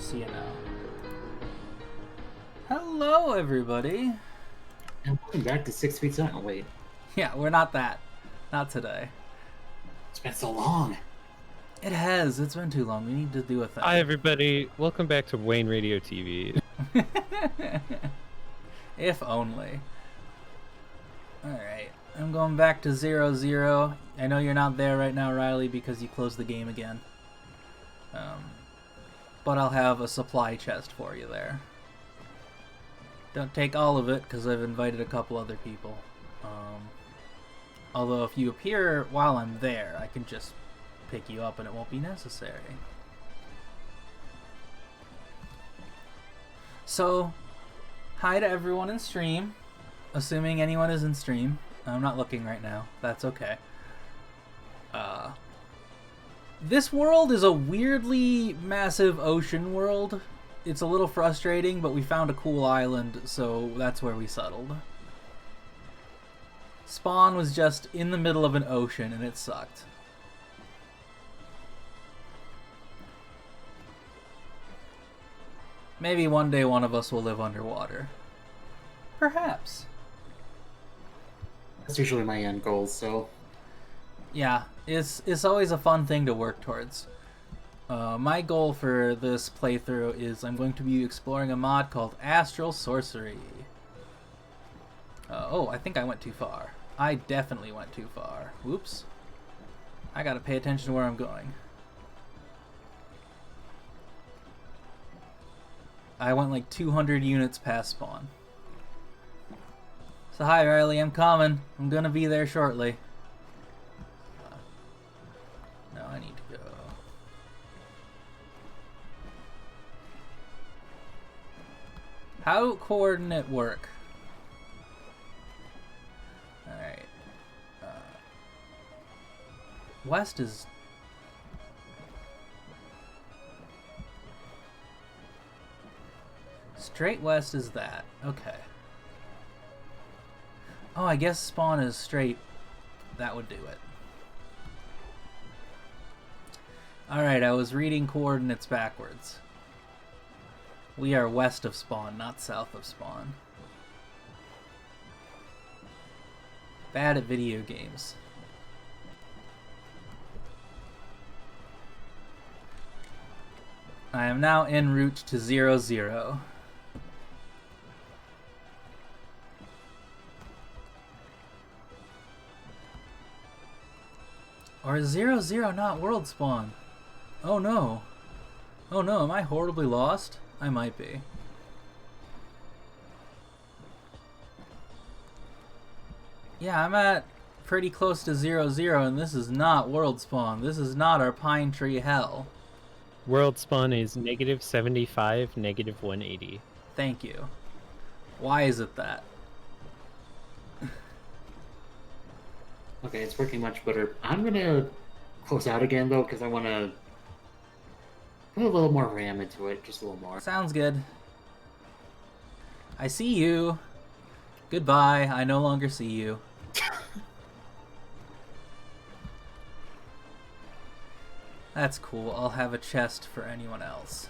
see you now. Hello, everybody. And welcome back to 6 Feet Silent. Wait, Yeah, we're not that. Not today. it's been so long. It has. It's been too long. We need to do a thing. Hi, everybody. Welcome back to Wayne Radio TV. If only. Alright. I'm going back to 0-0. I know you're not there right now, Riley, because you closed the game again. But I'll have a supply chest for you there. Don't take all of it, because I've invited a couple other people. Although if you appear while I'm there, I can just pick you up and it won't be necessary. So, hi to everyone in stream. Assuming anyone is in stream. I'm not looking right now. That's okay. This world is a weirdly massive ocean world. It's a little frustrating, but we found a cool island, so that's where we settled. Spawn was just in the middle of an ocean, and it sucked. Maybe one day one of us will live underwater. Perhaps. That's usually my end goal, so... Yeah, it's always a fun thing to work towards. My goal for this playthrough is I'm going to be exploring a mod called Astral Sorcery. Oh, I think I went too far. I definitely went too far. Whoops. I gotta pay attention to where I'm going. I went like 200 units past spawn. So hi Riley, I'm coming. I'm gonna be there shortly. No, I need to go. How coordinate work? Alright. West is... Straight west is that. Okay. Oh, I guess spawn is straight. That would do it. Alright, I was reading coordinates backwards. We are west of spawn, not south of spawn. Bad at video games. I am now en route to 0-0. Or is 0-0 not world spawn? Oh no. Oh no, am I horribly lost? I might be. Yeah, I'm at pretty close to 0-0 and this is not world spawn. This is not our pine tree hell. World spawn is -75, -180. Thank you. Why is it that? Okay, it's working much better. I'm gonna close out again, though, because I want to put a little more RAM into it. Just a little more. Sounds good. I see you. Goodbye. I no longer see you. That's cool. I'll have a chest for anyone else.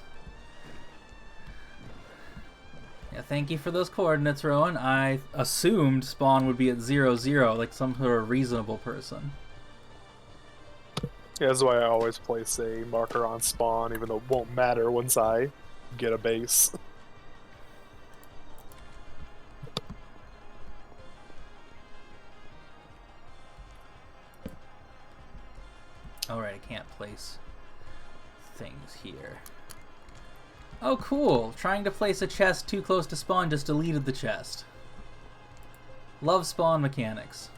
Yeah, thank you for those coordinates, Rowan. I assumed spawn would be at 0-0, like some sort of reasonable person. Yeah, that's why I always place a marker on spawn, even though it won't matter once I get a base. Alright, I can't place things here. Oh, cool. Trying to place a chest too close to spawn just deleted the chest. Love spawn mechanics.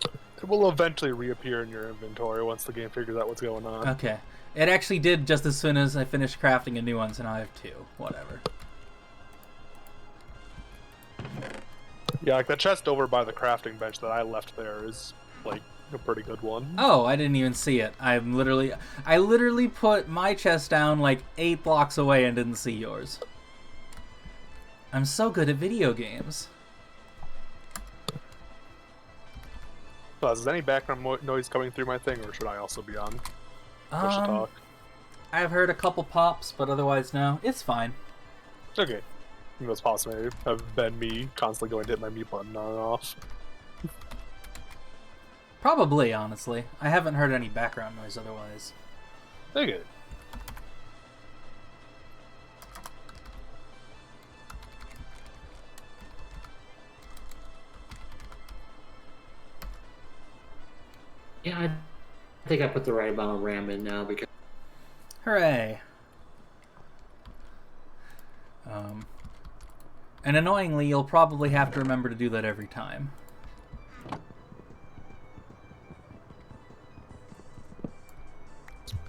It will eventually reappear in your inventory once the game figures out what's going on. Okay. It actually did just as soon as I finished crafting a new one, so now I have two. Whatever. Yeah, like the chest over by the crafting bench that I left there is, like, a pretty good one. Oh, I didn't even see it. I literally put my chest down like 8 blocks away and didn't see yours. I'm so good at video games. Is any background noise coming through my thing, or should I also be on push to talk? I've heard a couple pops, but otherwise no. It's fine. Okay. The most possible have been me constantly going to hit my mute button on and off. Probably, honestly. I haven't heard any background noise otherwise. Okay. Yeah, I think I put the right amount of RAM in now because Hooray. And annoyingly, you'll probably have to remember to do that every time.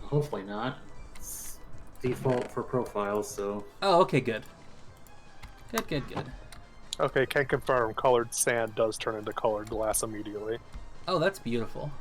hopefully not. It's default for profiles, so Oh, okay, good. Good. Okay, can confirm colored sand does turn into colored glass immediately. Oh, that's beautiful.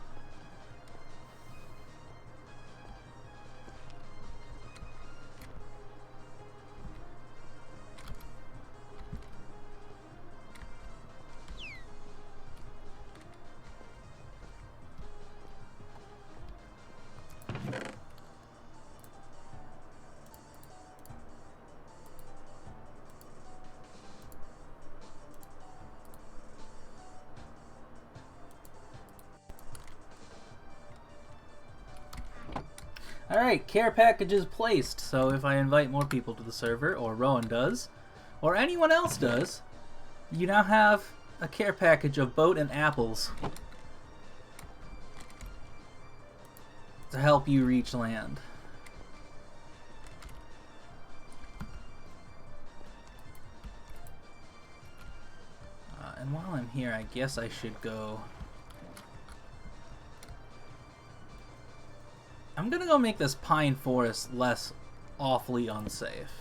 Alright, care packages placed. So if I invite more people to the server, or Rowan does, or anyone else does, you now have a care package of boat and apples to help you reach land. And while I'm here, I guess I should go... I'm gonna go make this pine forest less awfully unsafe.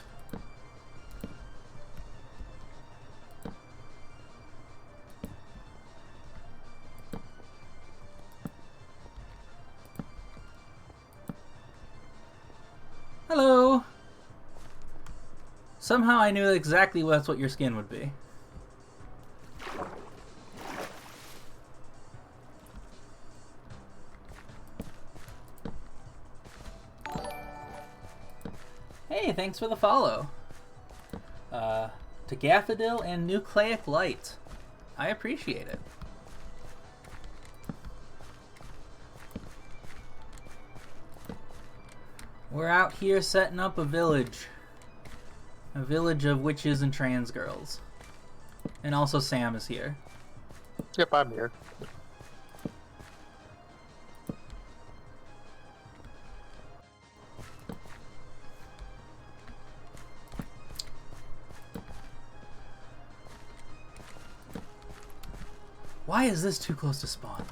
Hello! Somehow I knew exactly that's what your skin would be. Hey, thanks for the follow. To Gaffadil and Nucleic Light. I appreciate it. We're out here setting up a village. A village of witches and trans girls. And also Sam is here. Yep, I'm here. Why is this too close to spawn?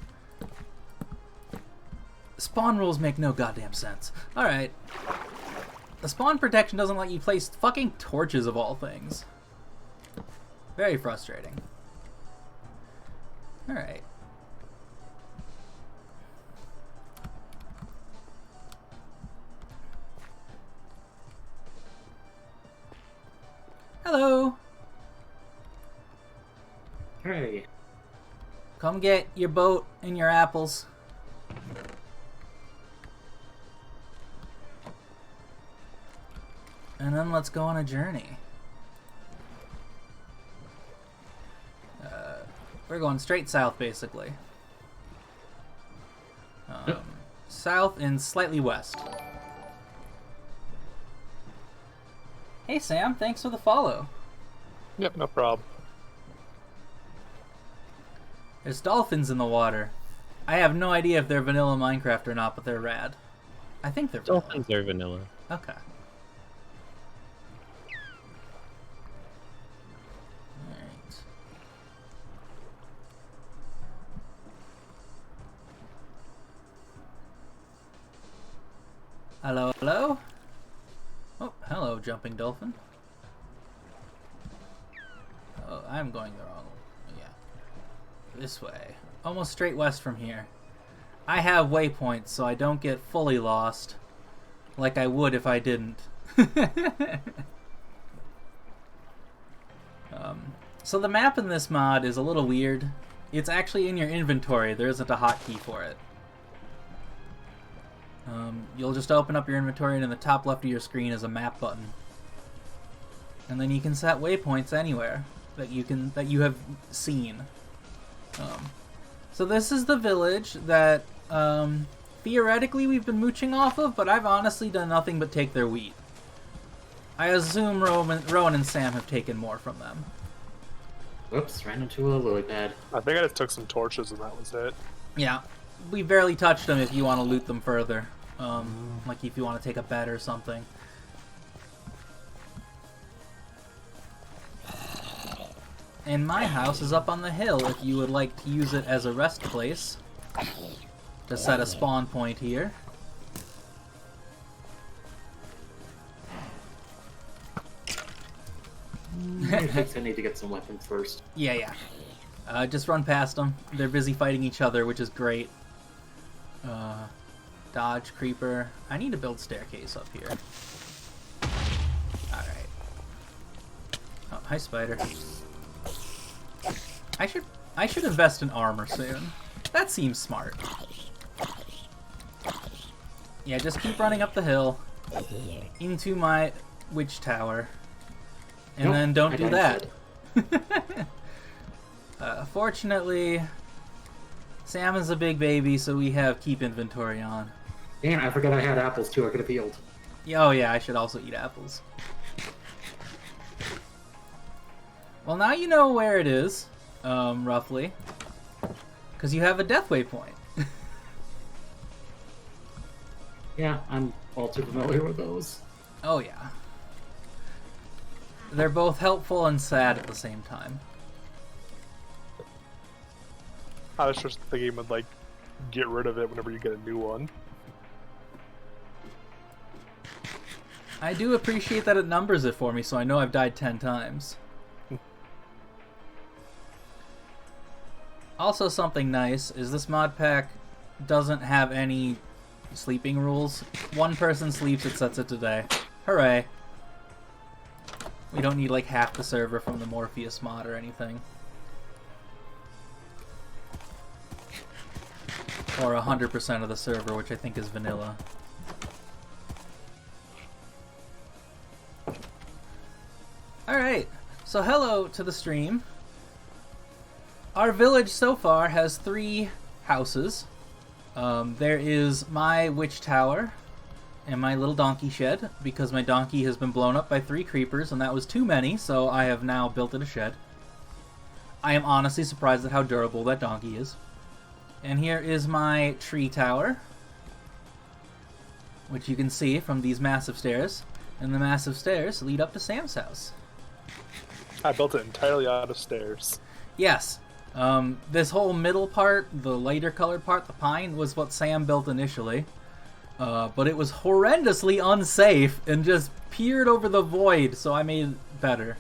Spawn rules make no goddamn sense. Alright. The spawn protection doesn't let you place fucking torches of all things. Very frustrating. Alright. Hello! hey. Come get your boat and your apples. And then let's go on a journey. We're going straight south, basically. South and slightly west. Hey Sam, thanks for the follow. Yep, no problem. There's dolphins in the water. I have no idea if they're vanilla Minecraft or not, but they're rad. I think they're vanilla. Dolphins are vanilla. Okay. Alright. Hello, hello? Oh, hello, jumping dolphin. Oh, I'm going the wrong way. Yeah. This way. Almost straight west from here. I have waypoints, so I don't get fully lost. Like I would if I didn't. So the map in this mod is a little weird. It's actually in your inventory. There isn't a hotkey for it. You'll just open up your inventory, and in the top left of your screen is a map button. And then you can set waypoints anywhere that you have seen. So this is the village that theoretically we've been mooching off of, but I've honestly done nothing but take their wheat. I assume Rowan and Sam have taken more from them. Whoops, ran into a lily pad. I think I just took some torches and that was it. Yeah, we barely touched them if you want to loot them further. Like if you want to take a bet or something. And my house is up on the hill if you would like to use it as a rest place. To set a spawn point here. I think I need to get some weapons first. Yeah. Just run past them. They're busy fighting each other, which is great. Dodge, creeper. I need to build staircase up here. Alright. Oh, hi, spider. I should invest in armor soon. That seems smart. Yeah, just keep running up the hill into my witch tower. And Nope, then don't I do died that. Fortunately, Sam is a big baby, so we have keep inventory on. Damn, I forgot I had apples too. I could have healed. Oh yeah, I should also eat apples. Well, now you know where it is, roughly. Because you have a death waypoint. Yeah, I'm all too familiar with those. Oh yeah. They're both helpful and sad at the same time. I was just thinking would like get rid of it whenever you get a new one. I do appreciate that it numbers it for me, so I know I've died 10 times. Also, something nice is this mod pack doesn't have any sleeping rules. One person sleeps, it sets it to day. Hooray. We don't need like half the server from the Morpheus mod or anything. Or 100% of the server, which I think is vanilla. Alright, so hello to the stream. Our village so far has 3 houses. There is my witch tower and my little donkey shed, because my donkey has been blown up by 3 creepers, and that was too many, so I have now built it a shed. I am honestly surprised at how durable that donkey is. And here is my tree tower, which you can see from these massive stairs. And the massive stairs lead up to Sam's house. I built it entirely out of stairs. Yes. This whole middle part, the lighter colored part, the pine, was what Sam built initially. But it was horrendously unsafe and just peered over the void, so I made it better.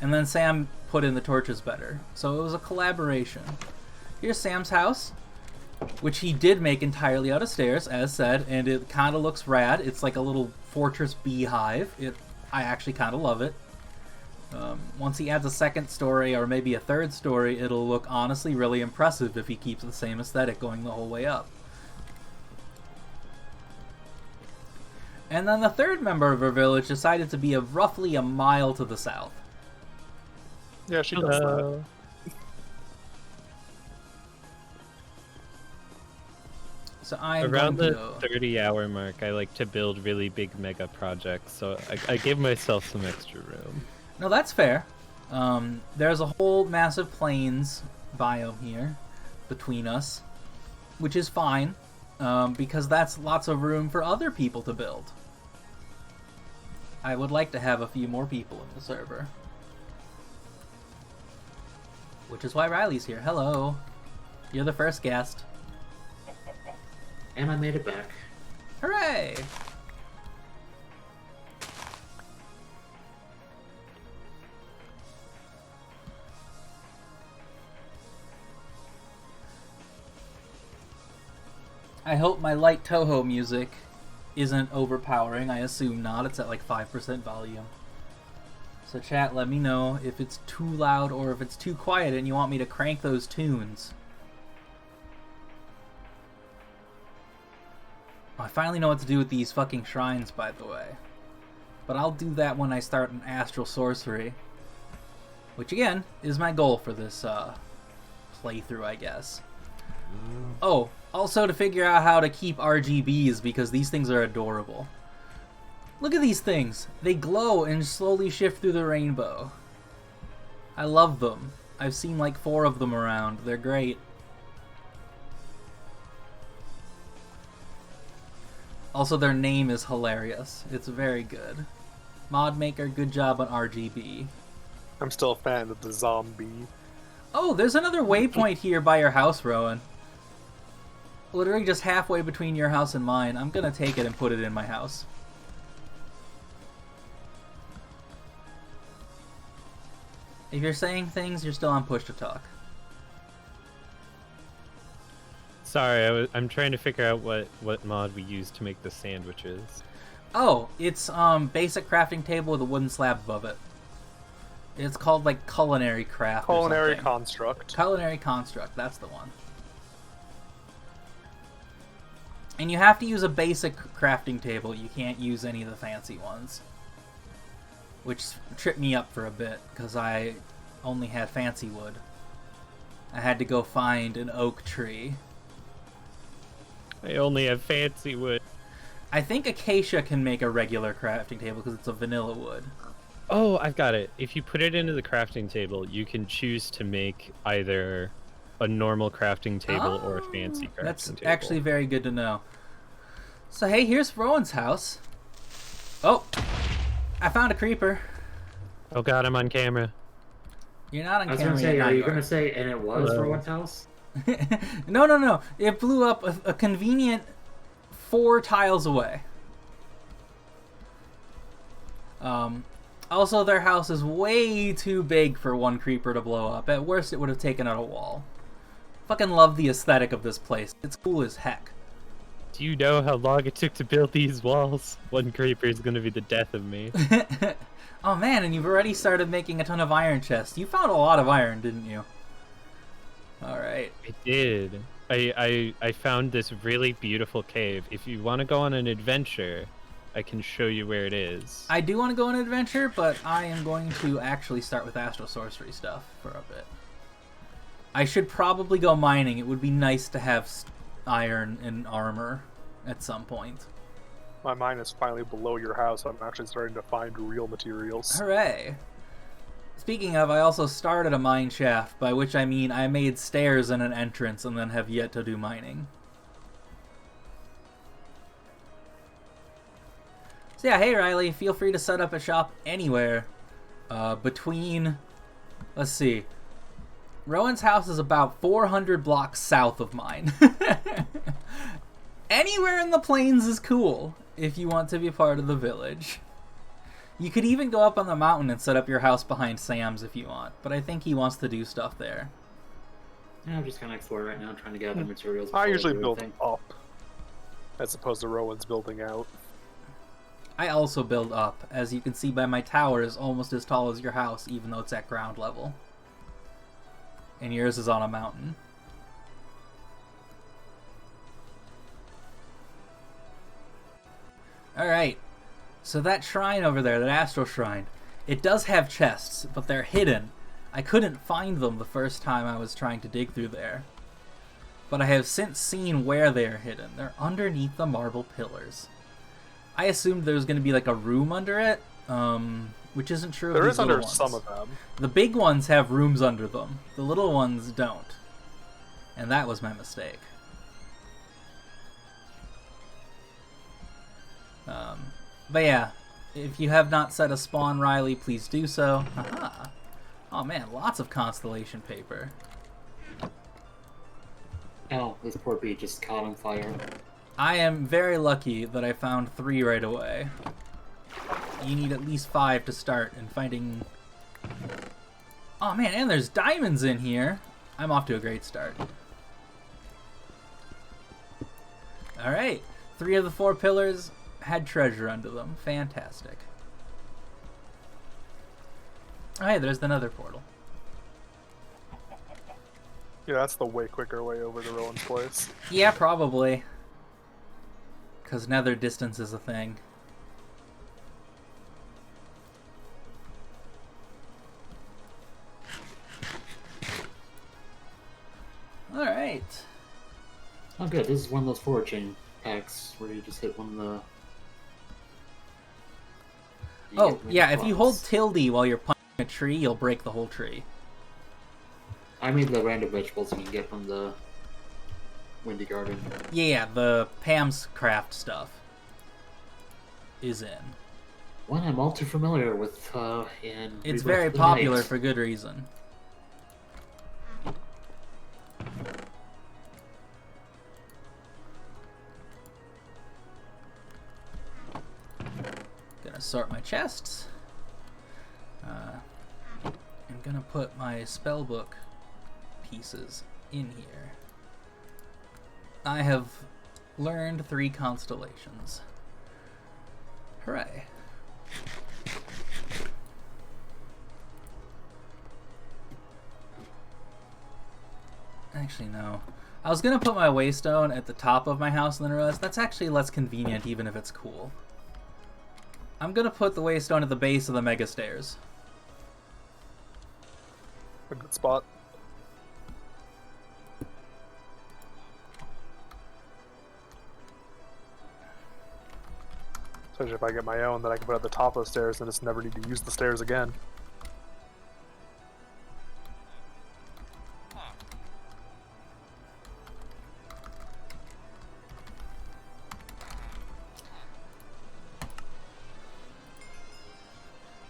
And then Sam put in the torches better. So it was a collaboration. Here's Sam's house, which he did make entirely out of stairs, as said, and it kind of looks rad. It's like a little fortress beehive. I actually kind of love it. Once he adds a second story, or maybe a third story, it'll look honestly really impressive if he keeps the same aesthetic going the whole way up. And then the third member of our village decided to be roughly a mile to the south. Yeah, she does that. So I'm Around going the to go. 30-hour mark, I like to build really big mega projects, so I give myself some extra room. No, that's fair. There's a whole massive plains biome here between us, which is fine, because that's lots of room for other people to build. I would like to have a few more people in the server. Which is why Riley's here. Hello. You're the first guest. And I made it back. Hooray! I hope my light Toho music isn't overpowering. I assume not. It's at like 5% volume. So chat, let me know if it's too loud or if it's too quiet and you want me to crank those tunes. I finally know what to do with these fucking shrines, by the way. But I'll do that when I start an Astral Sorcery. Which, again, is my goal for this playthrough, I guess. Oh, also to figure out how to keep RGBs, because these things are adorable. Look at these things. They glow and slowly shift through the rainbow. I love them. I've seen like 4 of them around. They're great. Also, their name is hilarious. It's very good. Mod Maker, good job on RGB. I'm still a fan of the zombie. Oh, there's another waypoint here by your house, Rowan. Literally just halfway between your house and mine. I'm gonna take it and put it in my house. If you're saying things, you're still on push to talk. Sorry, I'm trying to figure out what mod we use to make the sandwiches. Oh, it's basic crafting table with a wooden slab above it. It's called like culinary craft. Culinary or something. construct. Culinary construct, that's the one. And you have to use a basic crafting table. You can't use any of the fancy ones. Which tripped me up for a bit, because I only had fancy wood. I had to go find an oak tree. I only have fancy wood. I think acacia can make a regular crafting table because it's a vanilla wood. Oh, I've got it. If you put it into the crafting table, you can choose to make either a normal crafting table or a fancy crafting That's table. actually very good to know. So hey, here's Rowan's house. Oh, I found a creeper. Oh god, I'm on camera. You're not on I was camera. gonna say, yet, are no, you gonna say, and it was Hello. Rowan's house? No. It blew up a convenient 4 tiles away. Also, their house is way too big for one creeper to blow up. At worst, it would have taken out a wall. Fucking love the aesthetic of this place. It's cool as heck. Do you know how long it took to build these walls? One creeper is gonna be the death of me. Oh man, and you've already started making a ton of iron chests. You found a lot of iron, didn't you? Alright. I did. I found this really beautiful cave. If you want to go on an adventure, I can show you where it is. I do want to go on an adventure, but I am going to actually start with Astral Sorcery stuff for a bit. I should probably go mining. It would be nice to have iron and armor at some point. My mine is finally below your house. I'm actually starting to find real materials. Hooray! Speaking of, I also started a mine shaft, by which I mean I made stairs and an entrance and then have yet to do mining. So yeah, hey Riley, feel free to set up a shop anywhere between, let's see, Rowan's house is about 400 blocks south of mine. Anywhere in the plains is cool if you want to be part of the village. You could even go up on the mountain and set up your house behind Sam's if you want, but I think he wants to do stuff there. Yeah, I'm just kind of exploring right now, trying to gather materials. I before usually do build anything. up, as opposed to Rowan's building out. I also build up. As you can see by my tower is almost as tall as your house, even though it's at ground level. And yours is on a mountain. Alright, so that shrine over there, that Astral Shrine, it does have chests, but they're hidden. I couldn't find them the first time I was trying to dig through there. But I have since seen where they are hidden. They're underneath the marble pillars. I assumed there was going to be like a room under it, which isn't true of There these is little under ones. some of them. The big ones have rooms under them. The little ones don't. And that was my mistake. But yeah, if you have not set a spawn, Riley, please do so. Aha! Oh man, lots of constellation paper. Oh, this poor bee just caught on fire. I am very lucky that I found 3 right away. You need at least 5 to start, and finding... Oh man, and there's diamonds in here! I'm off to a great start. Alright, 3 of the 4 pillars had treasure under them. Fantastic. Oh hey, there's the nether portal. Yeah, that's the way quicker way over to Rowan's place. Yeah, probably. because nether distance is a thing. Alright. Oh, good. This is one of those forward chain packs where you just hit one of the. Oh, yeah, if you hold tilde while you're punching a tree, you'll break the whole tree. I mean the random vegetables you can get from the Windy Garden. Yeah, the Pam's Craft stuff is in. One I'm all too familiar with, and It's very popular for good reason. Gonna sort my chests. I'm gonna put my spellbook pieces in here. I have learned 3 constellations. Hooray. Actually, no. I was gonna put my waystone at the top of my house and then realized that's actually less convenient even if it's cool. I'm gonna put the waystone at the base of the mega stairs. A good spot. Especially if I get my own that I can put at the top of the stairs and just never need to use the stairs again.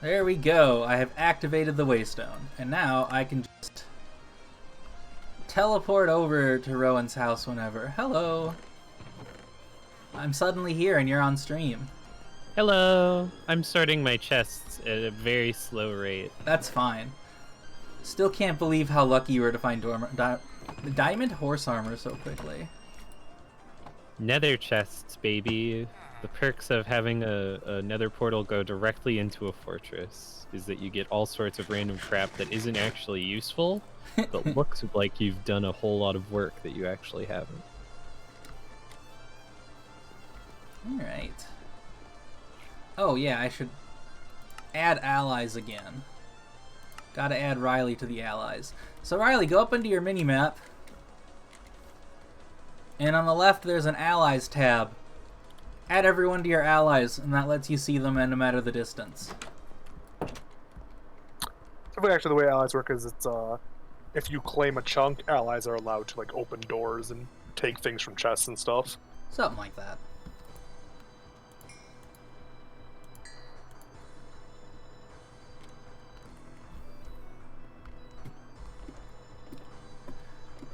There we go. I have activated the waystone. And now I can just teleport over to Rowan's house whenever. Hello. I'm suddenly here and you're on stream. Hello. I'm sorting my chests at a very slow rate. That's fine. Still can't believe how lucky you were to find diamond horse armor so quickly. Nether chests, baby. The perks of having a nether portal go directly into a fortress is that you get all sorts of random crap that isn't actually useful, but looks like you've done a whole lot of work that you actually haven't. Alright. Oh yeah, I should add allies again. Gotta add Riley to the allies. So Riley, go up into your mini-map. And on the left there's an allies tab. Add everyone to your allies, and that lets you see them no matter the distance. Typically, actually, the way allies work is it's if you claim a chunk, allies are allowed to like open doors and take things from chests and stuff. Something like that.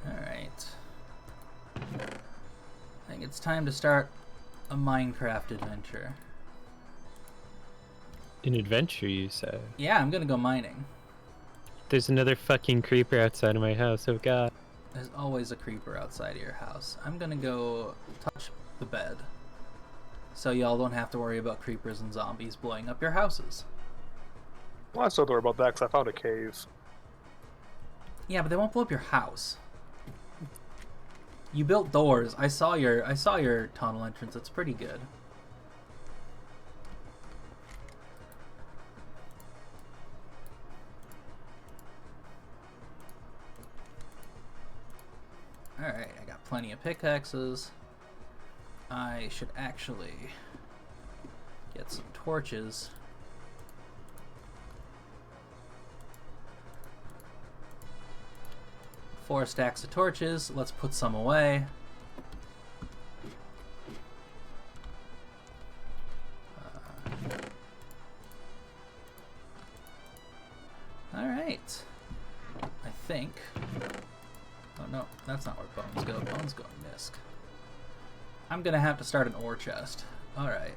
Alright. I think it's time to start a Minecraft adventure. An adventure, you say? Yeah, I'm gonna go mining. There's another fucking creeper outside of my house, oh god. There's always a creeper outside of your house. I'm gonna go touch the bed. So y'all don't have to worry about creepers and zombies blowing up your houses. Well, I still don't worry about that because I found a cave. Yeah, but they won't blow up your house. You built doors. I saw your tunnel entrance. It's pretty good. Alright, I got plenty of pickaxes. I should actually get some torches. Four stacks of torches. Let's put some away. Alright. I think... Oh no, that's not where bones go. Bones go in Misk. I'm gonna have to start an ore chest. Alright.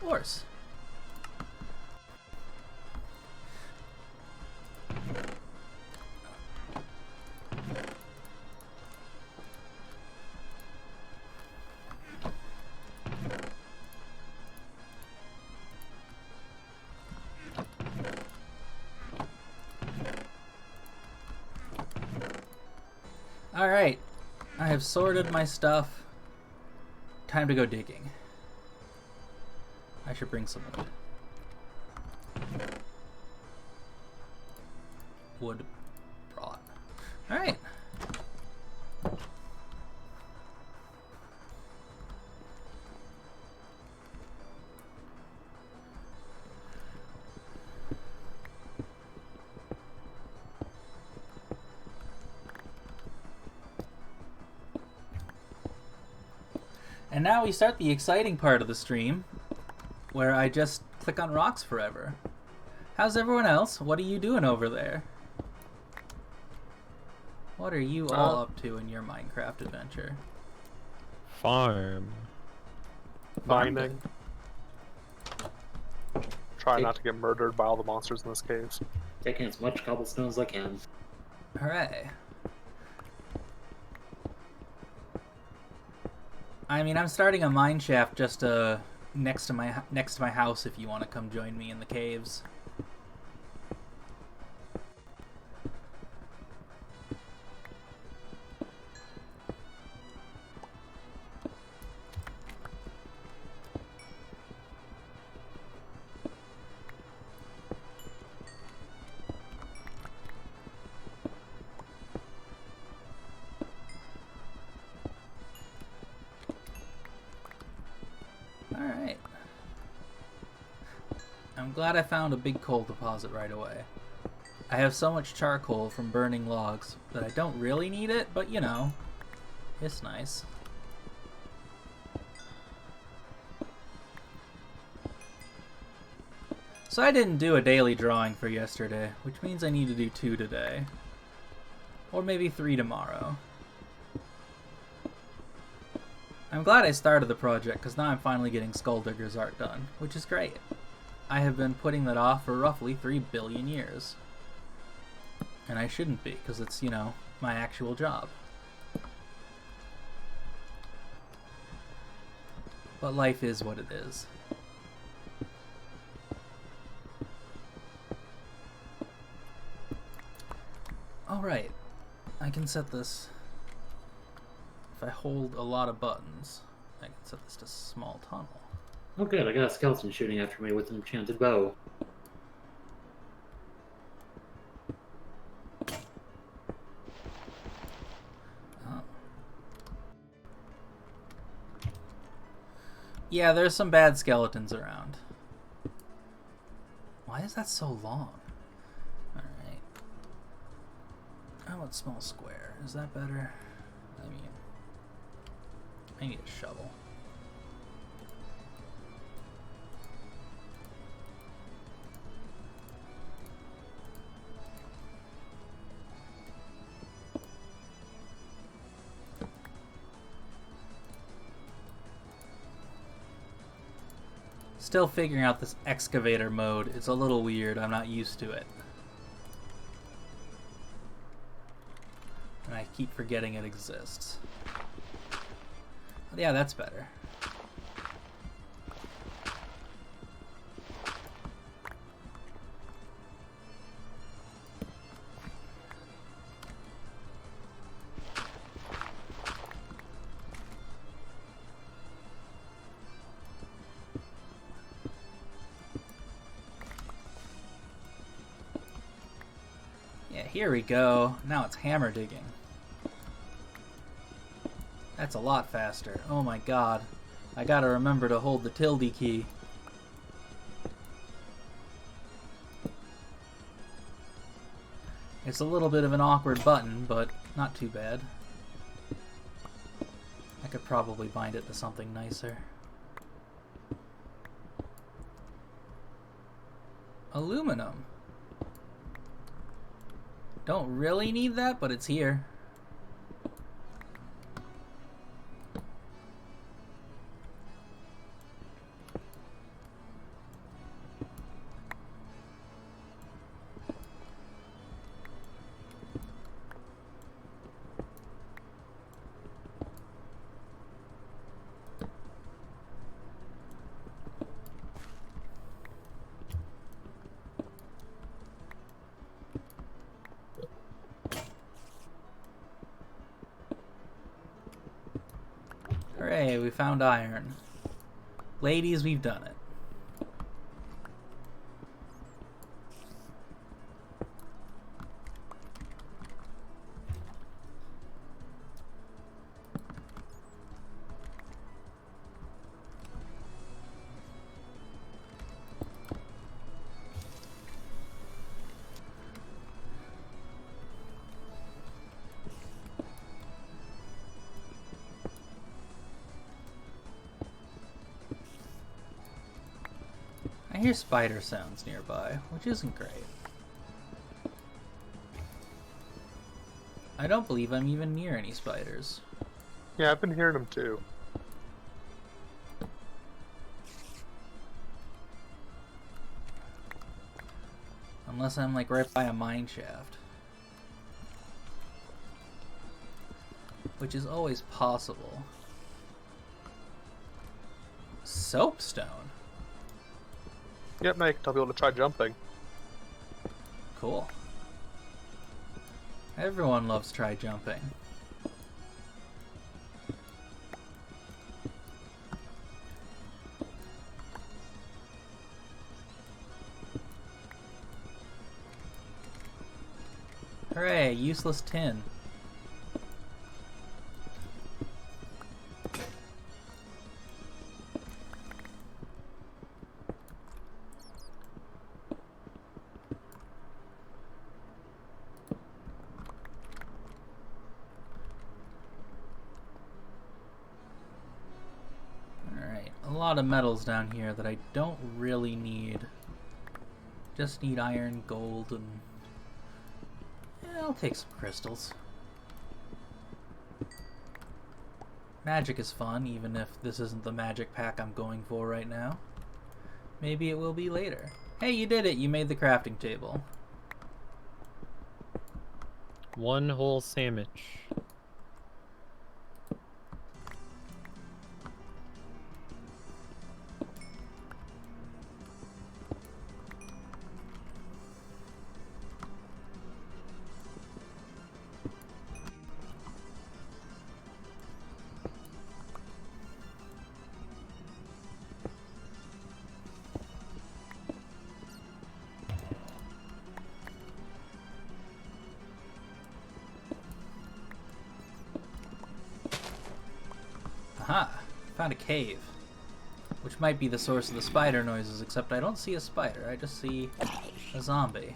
Ores. Alright, I have sorted my stuff. Time to go digging. I should bring some wood. Wood brought. Alright. And now we start the exciting part of the stream, where I just click on rocks forever. How's everyone else? What are you doing over there? What are you all up to in your Minecraft adventure? Farm. Mining. Try not to get murdered by all the monsters in this cave. Taking as much cobblestone as I can. Hooray. I mean, I'm starting a mine shaft just next to my house if you want to come join me in the caves. Alright. I'm glad I found a big coal deposit right away. I have so much charcoal from burning logs that I don't really need it, but you know, it's nice. So I didn't do a daily drawing for yesterday, which means I need to do 2 today. Or maybe 3 tomorrow. I'm glad I started the project, because now I'm finally getting Skulldigger's art done, which is great. I have been putting that off for roughly 3 billion years. And I shouldn't be, because it's, you know, my actual job. But life is what it is. Alright, I can set this... If I hold a lot of buttons, I can set this to small tunnel. Oh good, I got a skeleton shooting after me with an enchanted bow. Oh. Yeah, there's some bad skeletons around. Why is that so long? Alright. How about small square? Is that better? I mean... I need a shovel. Still figuring out this excavator mode. It's a little weird. I'm not used to it. And I keep forgetting it exists. Yeah, that's better. Yeah, here we go. Now it's hammer digging. That's a lot faster. Oh my god. I gotta remember to hold the tilde key. It's a little bit of an awkward button, but not too bad. I could probably bind it to something nicer. Aluminum. Don't really need that, but it's here. Hooray, we found iron. Ladies, we've done it. I hear spider sounds nearby, which isn't great. I don't believe I'm even near any spiders. Yeah, I've been hearing them too. Unless I'm like right by a mine shaft. Which is always possible. Soapstone? Yep, Mike, I'll be able to try jumping. Cool. Everyone loves try jumping. Hooray, useless tin. Alright, a lot of metals down here that I don't really need. Just need iron, gold, and... yeah, I'll take some crystals. Magic is fun, even if this isn't the magic pack I'm going for right now. Maybe it will be later. Hey, you did it! You made the crafting table. One whole sandwich. Aha! Found a cave. Which might be the source of the spider noises, except I don't see a spider, I just see a zombie.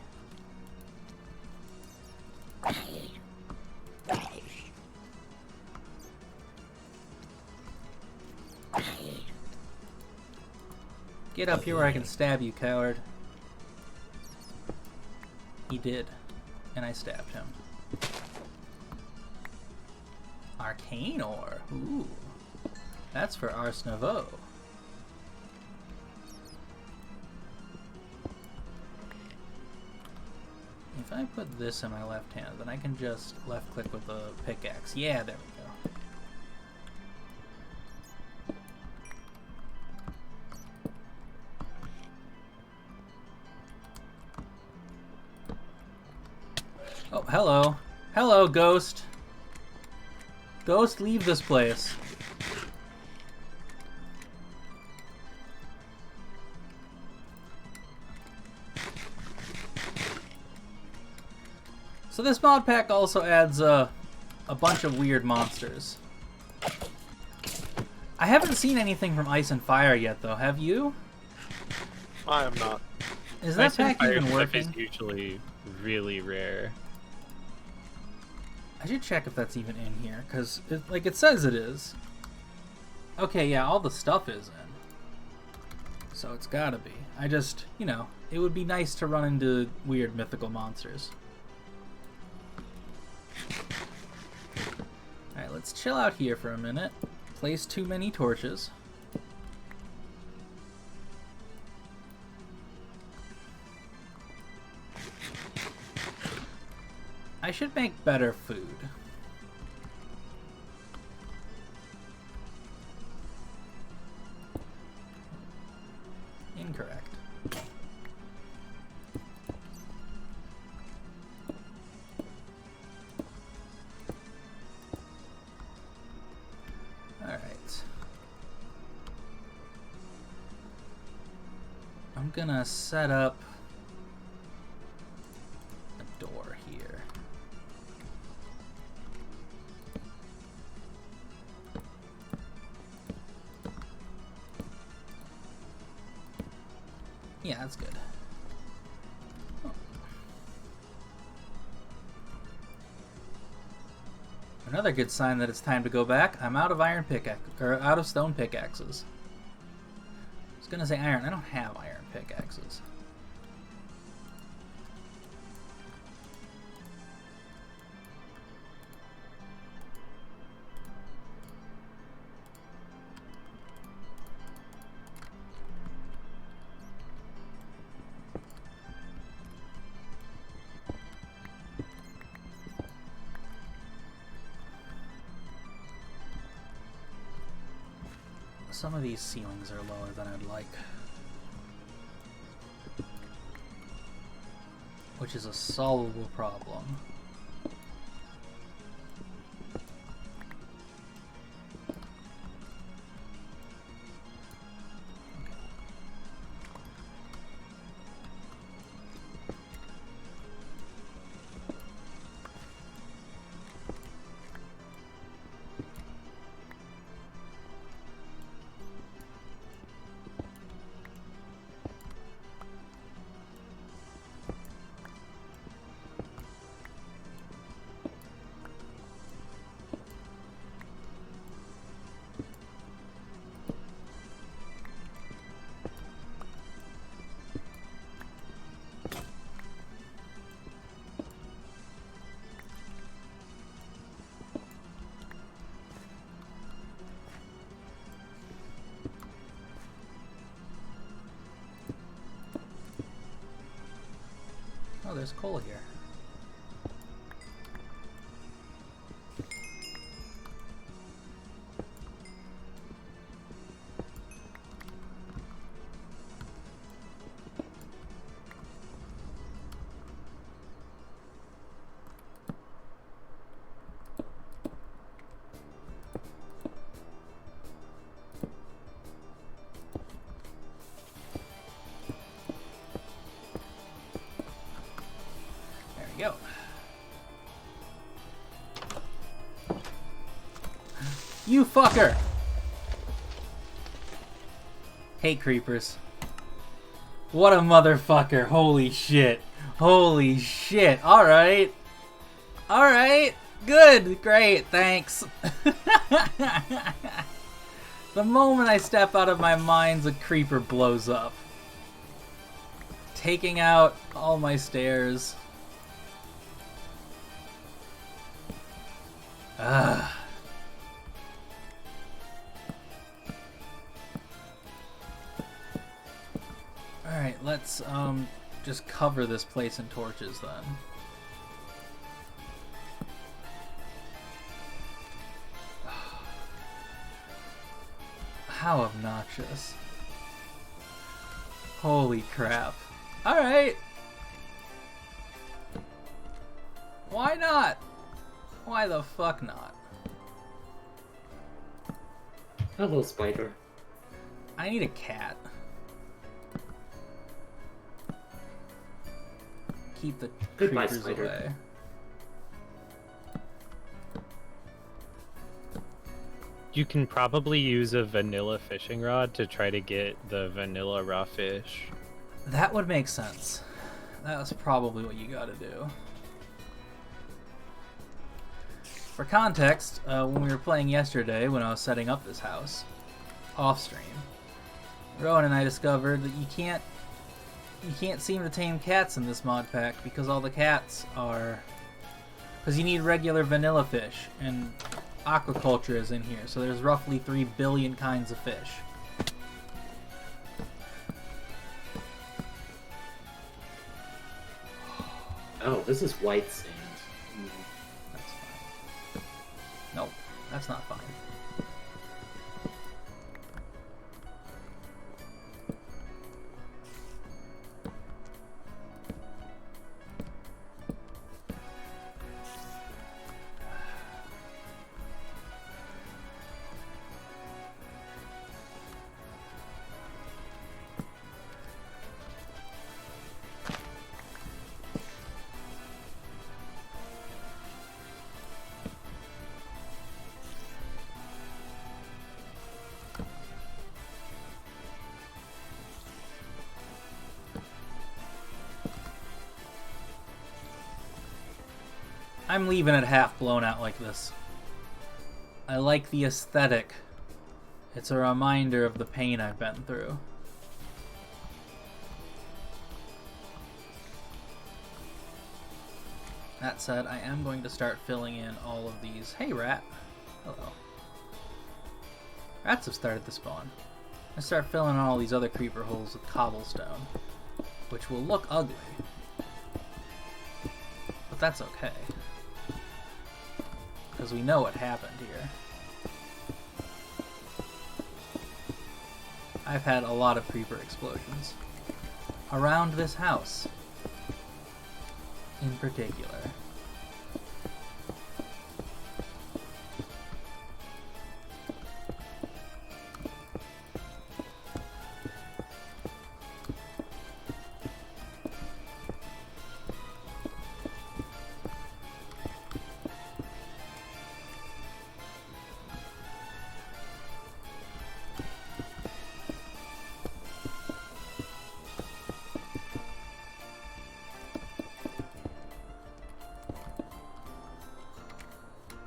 Get up here where I can stab you, coward. He did, and I stabbed him. Arcane ore. Ooh. That's for Ars Nouveau. If I put this in my left hand, then I can just left click with the pickaxe. Yeah, there we go. Oh, hello. Hello, ghost. Ghost, leave this place. So this mod pack also adds a bunch of weird monsters. I haven't seen anything from Ice and Fire yet, though. Have you? I am not. Is that Ice and pack Fire even stuff working? is usually really rare. I should check if that's even in here, because like it says it is. Okay, yeah, all the stuff is in. So it's gotta be. I just, you know, it would be nice to run into weird mythical monsters. Alright, let's chill out here for a minute. Place too many torches. I should make better food. Incorrect. Alright. I'm gonna set up a door here. Yeah, that's good. Another good sign that it's time to go back. I'm out of iron pickaxe, or out of stone pickaxes. I was gonna say iron. I don't have iron pickaxes. Some of these ceilings are lower than I'd like, which is a solvable problem. Oh, there's coal here. There we go. You fucker! Hate creepers. What a motherfucker. Holy shit. Holy shit. Alright. Alright. Good. Great. Thanks. The moment I step out of my mines, a creeper blows up, taking out all my stairs. Ugh. Alright, let's just cover this place in torches then. How obnoxious. Holy crap. Alright. Why not? Why the fuck not? Hello, spider. I need a cat. Keep the Goodbye, creepers spider. away. You can probably use a vanilla fishing rod to try to get the vanilla raw fish. That would make sense. That's probably what you gotta do. For context, when we were playing yesterday, when I was setting up this house, off stream, Rowan and I discovered that you can't seem to tame cats in this mod pack because all the cats are... Because you need regular vanilla fish, and aquaculture is in here, so there's roughly 3 billion kinds of fish. Oh, this is white sand. That's fine. Nope, that's not fine. I'm leaving it half blown out like this. I like the aesthetic. It's a reminder of the pain I've been through. That said, I am going to start filling in all of these. Hey, rat. Hello. Rats have started to spawn. I start filling in all these other creeper holes with cobblestone, which will look ugly. But that's okay. Because we know what happened here. I've had a lot of creeper explosions. Around this house. In particular.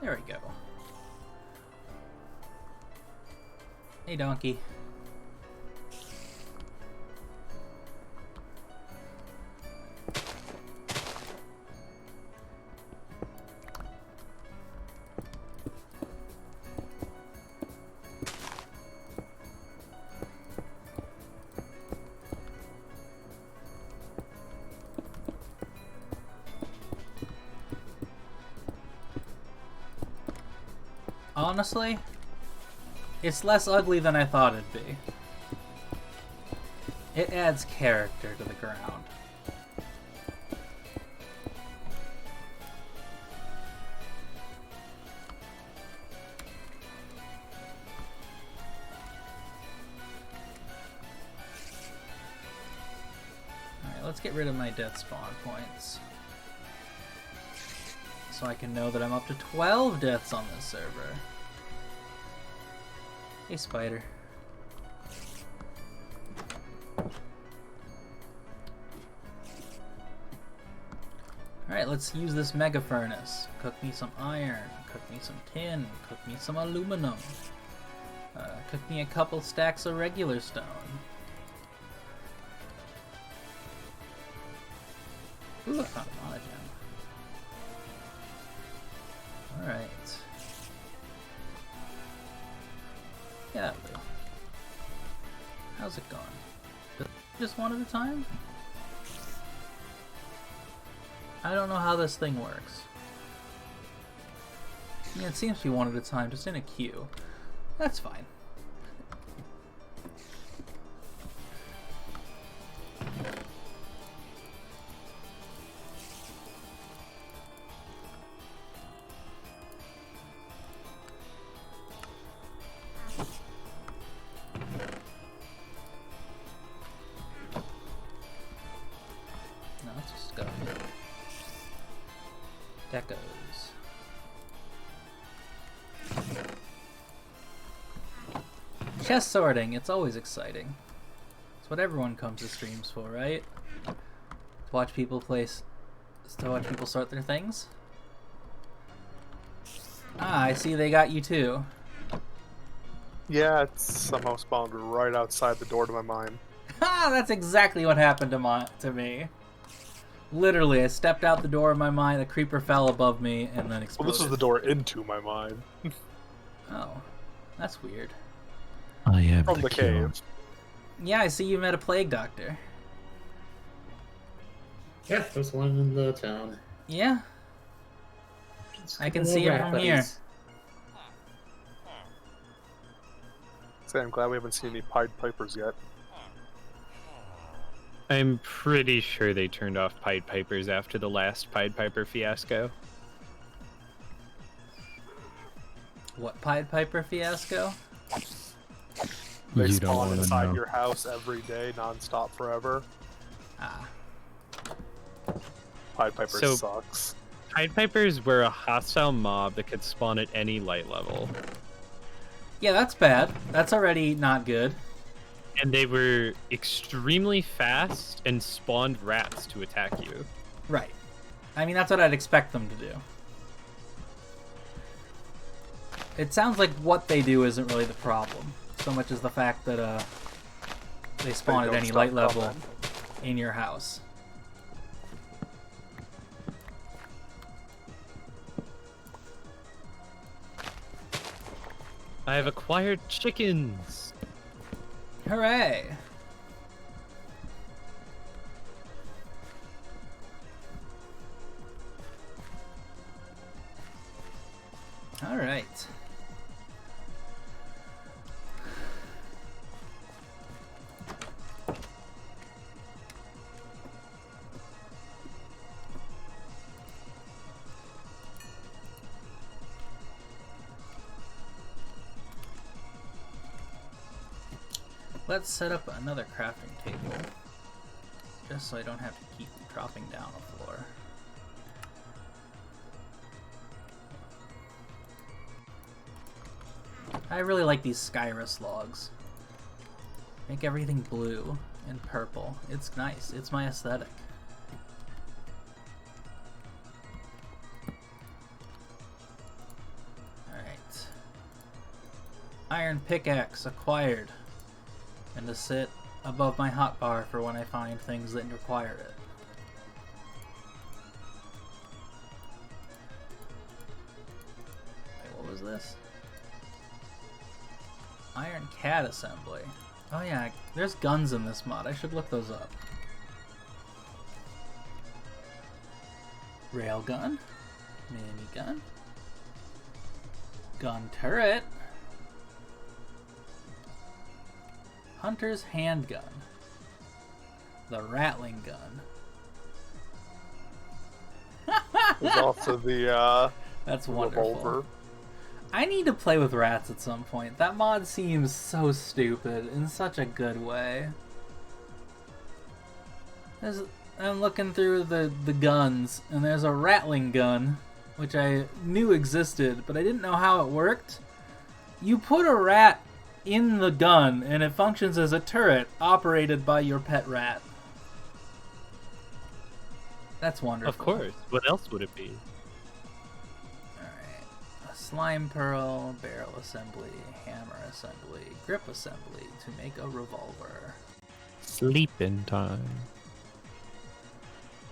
There we go. Hey, donkey. Honestly, it's less ugly than I thought it'd be. It adds character to the ground. Alright, let's get rid of my death spawn points. So I can know that I'm up to 12 deaths on this server. Hey, spider. Alright, let's use this mega furnace. Cook me some iron, cook me some tin, cook me some aluminum. Cook me a couple stacks of regular stone. Ooh, I found a mana gem. Alright. Yeah, that'll do. How's it going? Just one at a time? I don't know how this thing works. I mean, it seems to be one at a time, just in a queue. That's fine. Decos. Chest sorting, it's always exciting. It's what everyone comes to streams for, right? To watch people sort their things. Ah, I see they got you too. Yeah, it's somehow spawned right outside the door to my mine. Ha! That's exactly what happened to me. Literally, I stepped out the door of my mine, a creeper fell above me, and then exploded. Well, this is the door into my mine. Oh, that's weird. I am From the cave. Yeah, I see you met a plague doctor. Yeah, there's one in the town. Yeah, Just I can little see him rat from here. buddies. Say, I'm glad we haven't seen any Pied Pipers yet. I'm pretty sure they turned off Pied Pipers after the last Pied Piper fiasco. What Pied Piper fiasco? They You don't spawn wanna inside know. your house every day, non-stop, forever. Ah, Pied Piper So- sucks. Pied Pipers were a hostile mob that could spawn at any light level. yeah, that's bad. That's already not good. And they were extremely fast and spawned rats to attack you. Right. I mean, that's what I'd expect them to do. It sounds like what they do isn't really the problem, so much as the fact that they spawn at don't any stop light level coming. in your house. I have acquired chickens. Hooray! All right. Let's set up another crafting table, just so I don't have to keep dropping down the floor. I really like these Skyrus logs. Make everything blue and purple. It's nice. It's my aesthetic. Alright. Iron pickaxe acquired. And to sit above my hotbar for when I find things that require it. Wait, what was this? Iron cat assembly. Oh yeah, there's guns in this mod. I should look those up. Railgun. Minigun. Gun turret. Hunter's handgun. The rattling gun. There's also the That's wonderful. revolver. I need to play with rats at some point. That mod seems so stupid in such a good way. I'm looking through the guns, and there's a rattling gun, which I knew existed, but I didn't know how it worked. You put a rat in the gun, and it functions as a turret operated by your pet rat. That's wonderful. Of course. What else would it be? Alright. A slime pearl, barrel assembly, hammer assembly, grip assembly to make a revolver. Sleeping time.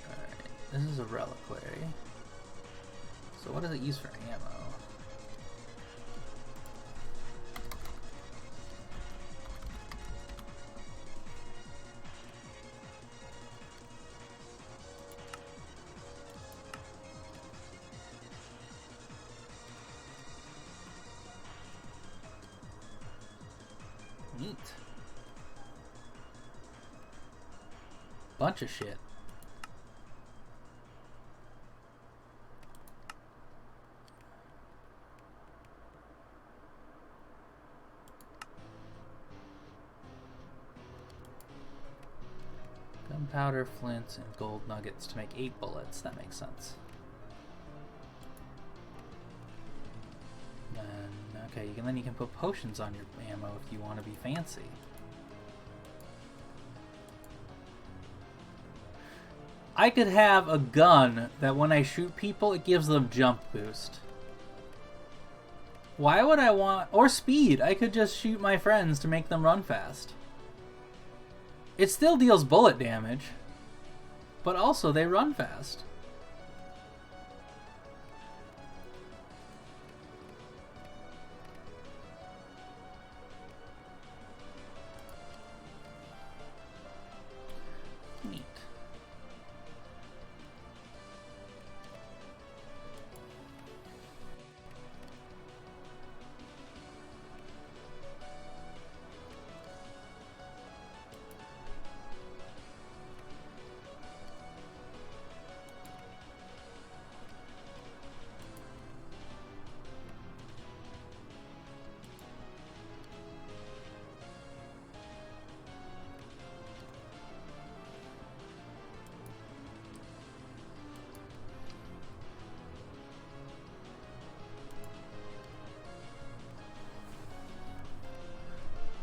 Alright. This is a reliquary. So what does it use for ammo? Neat. Bunch of shit. Gunpowder, flint, and gold nuggets to make 8 bullets. That makes sense. Okay, then you can put potions on your ammo if you want to be fancy. I could have a gun that when I shoot people, it gives them jump boost. Why would I want... Or speed. I could just shoot my friends to make them run fast. It still deals bullet damage, but also they run fast. Neat.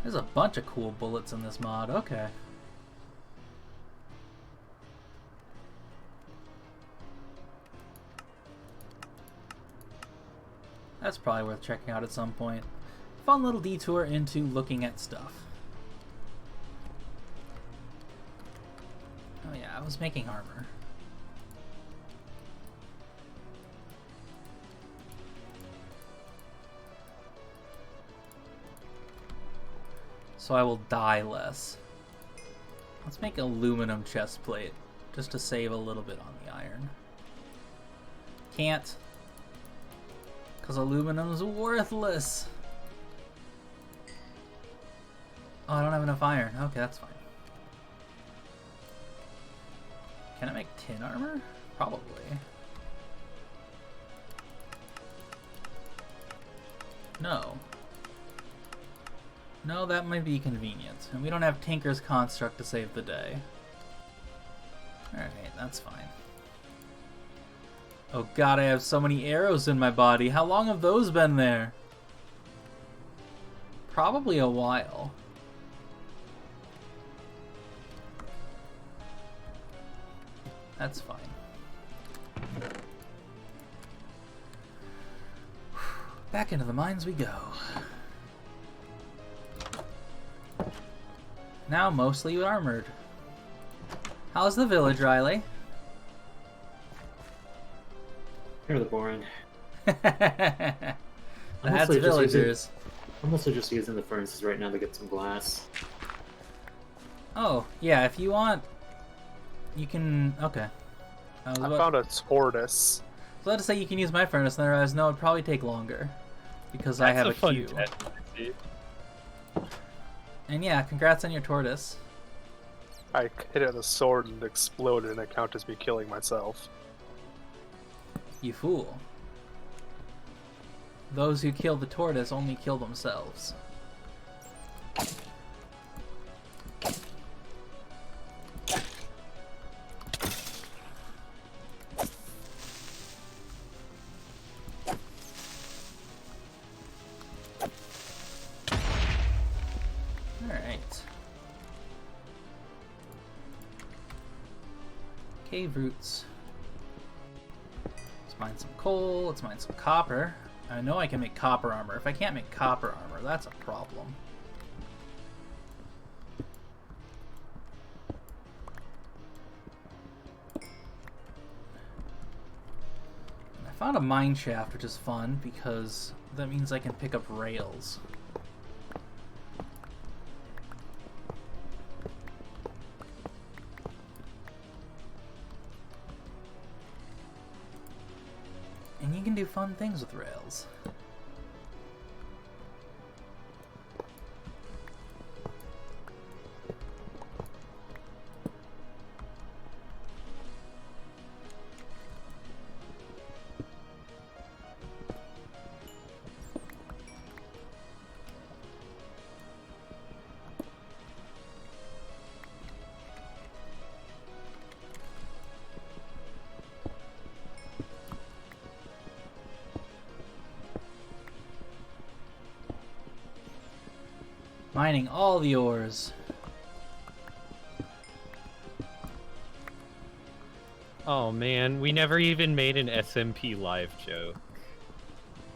There's a bunch of cool bullets in this mod. Okay. That's probably worth checking out at some point. Fun little detour into looking at stuff. Oh yeah, I was making armor. So I will die less. Let's make aluminum chest plate, just to save a little bit on the iron. Can't. Because aluminum's worthless. Oh, I don't have enough iron. Okay, that's fine. Can I make tin armor? Probably. No. No, that might be convenient. And we don't have Tinker's Construct to save the day. Alright, that's fine. Oh god, I have so many arrows in my body. How long have those been there? Probably a while. That's fine. Back into the mines we go. Now mostly armored. How's the village, Riley? Fairly boring. That's mostly just villagers. I'm also just using the furnaces right now to get some glass. Oh, yeah, if you want, you can... Okay. I found a tortoise. I was about to say you can use my furnace, and I realized, no, it'd probably take longer. Because I have a fun queue. test, see? And yeah, congrats on your tortoise. I hit it with a sword and it exploded, and it counted as me killing myself. You fool. Those who kill the tortoise only kill themselves. Alright. Cave roots. Let's mine some coal, let's mine some copper. I know I can make copper armor. If I can't make copper armor, that's a problem. I found a mine shaft, which is fun because that means I can pick up rails. And you can do fun things with rails. Mining all the ores. Oh man, we never even made an SMP live joke.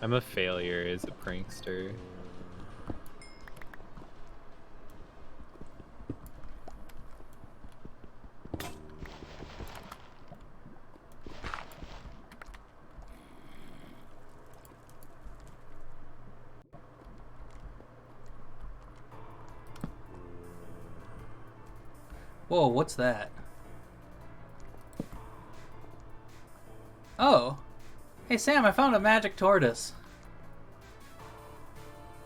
I'm a failure as a prankster. Whoa, what's that? Oh! Hey Sam, I found a magic tortoise.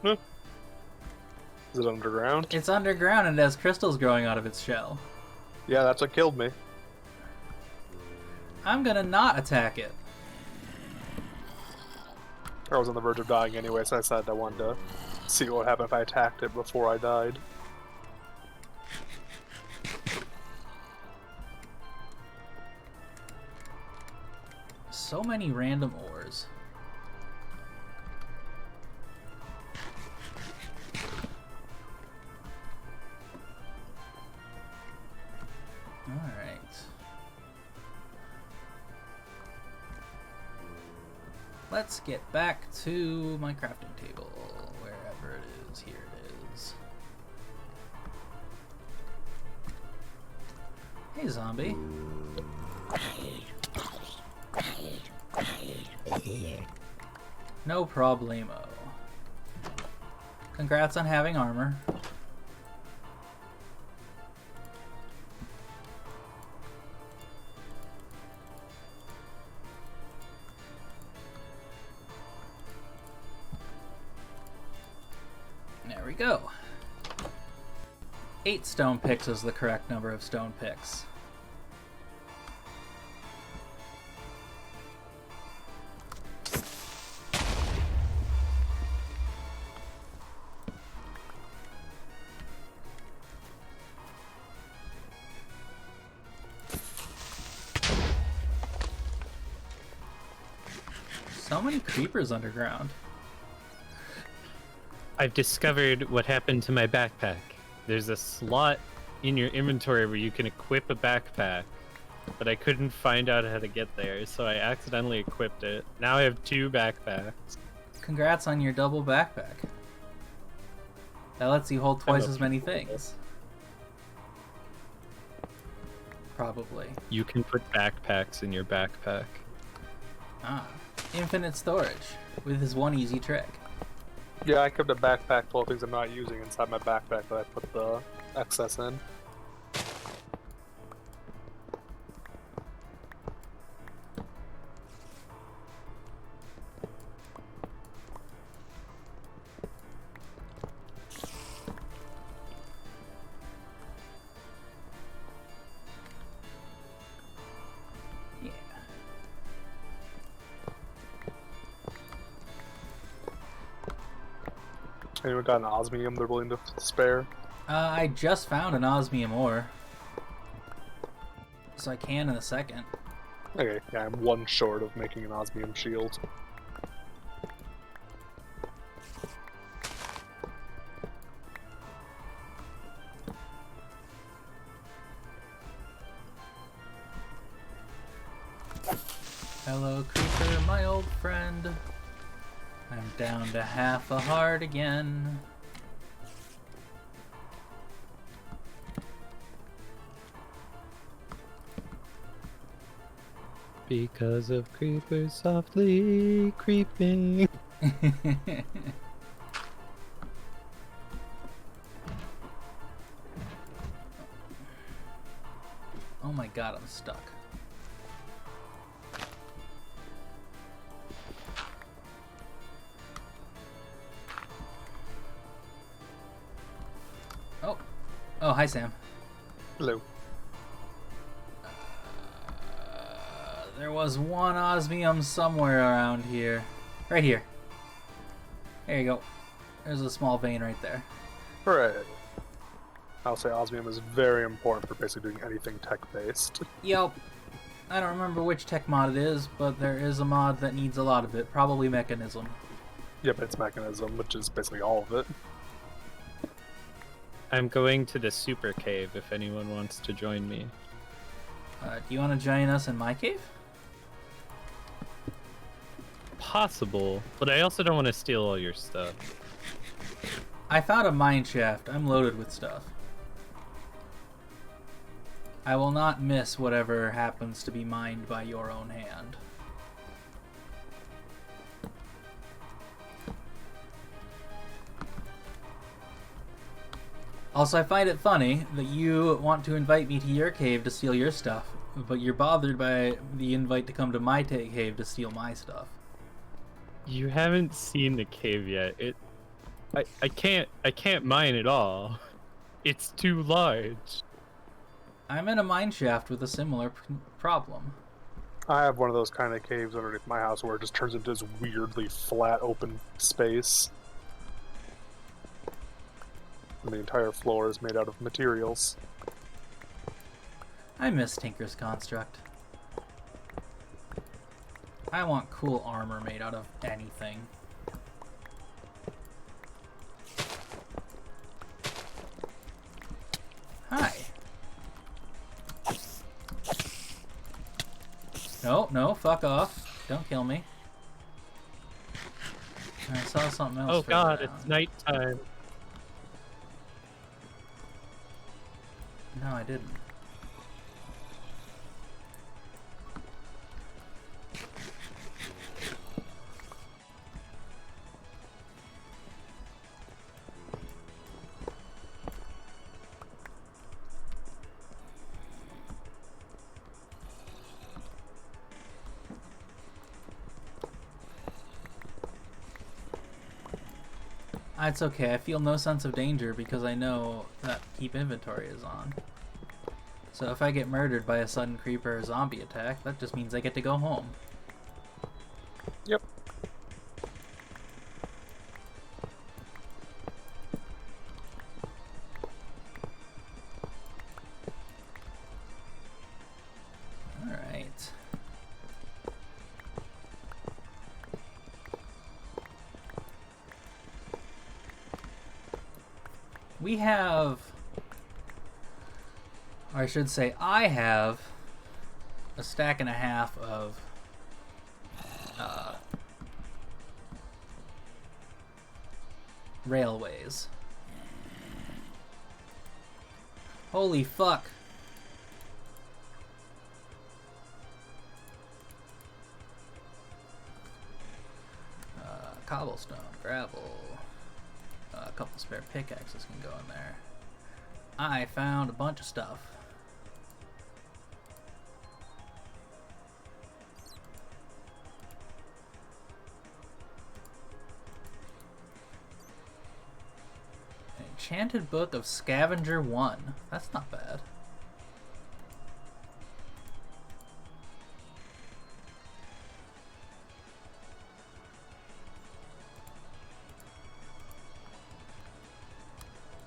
Is it underground? It's underground and it has crystals growing out of its shell. Yeah, that's what killed me. I'm gonna not attack it. I was on the verge of dying anyway, so I decided I wanted to see what would happen if I attacked it before I died. So many random ores. Alright. let's get back to my crafting table. Wherever it is, here it is. Hey, zombie. No problemo. Congrats on having armor. There we go. 8 stone picks is the correct number of stone picks. So many creepers underground. I've discovered what happened to my backpack. There's a slot in your inventory where you can equip a backpack, but I couldn't find out how to get there, so I accidentally equipped it. Now I have 2 backpacks. Congrats on your double backpack. That lets you hold twice as many things. Probably. You can put backpacks in your backpack. Ah. Infinite storage. With his one easy trick. Yeah, I kept a backpack full of things I'm not using inside my backpack that I put the excess in. Yeah. Anyone got an osmium they're willing to spare? I just found an osmium ore. So I can in a second. Okay, yeah, I'm 1 short of making an osmium shield. Hello, creeper, my old friend. I'm down to half a heart again. Because of creepers softly creeping. Oh my god, I'm stuck. Oh. Oh, hi, Sam. Hello. There was one osmium somewhere around here. Right here. There you go. There's a small vein right there. Hooray. I'll say osmium is very important for basically doing anything tech-based. Yep. I don't remember which tech mod it is, but there is a mod that needs a lot of it. Probably Mechanism. Yep, it's mechanism, which is basically all of it. I'm going to the super cave if anyone wants to join me. Do you want to join us in my cave? Possible, but I also don't want to steal all your stuff. I found a mine shaft. I'm loaded with stuff. I will not miss whatever happens to be mined by your own hand. Also, I find it funny that you want to invite me to your cave to steal your stuff, but you're bothered by the invite to come to my cave to steal my stuff. You haven't seen the cave yet. I can't mine it all. It's too large. I'm in a mine shaft with a similar problem. I have one of those kind of caves underneath my house where it just turns into this weirdly flat open space. And the entire floor is made out of materials. I miss Tinker's Construct. I want cool armor made out of anything. Hi. No, no, fuck off. Don't kill me. I saw something else. Oh further god, down. it's nighttime. No, I didn't. It's okay. I feel no sense of danger because I know that keep inventory is on. So if I get murdered by a sudden creeper or zombie attack, that just means I get to go home. Yep. Alright. We have, or I should say I have, a stack and a half of railways. Holy fuck. Cobblestone, gravel, a couple spare pickaxes can go in there. I found a bunch of stuff. An enchanted book of Scavenger 1. That's not bad.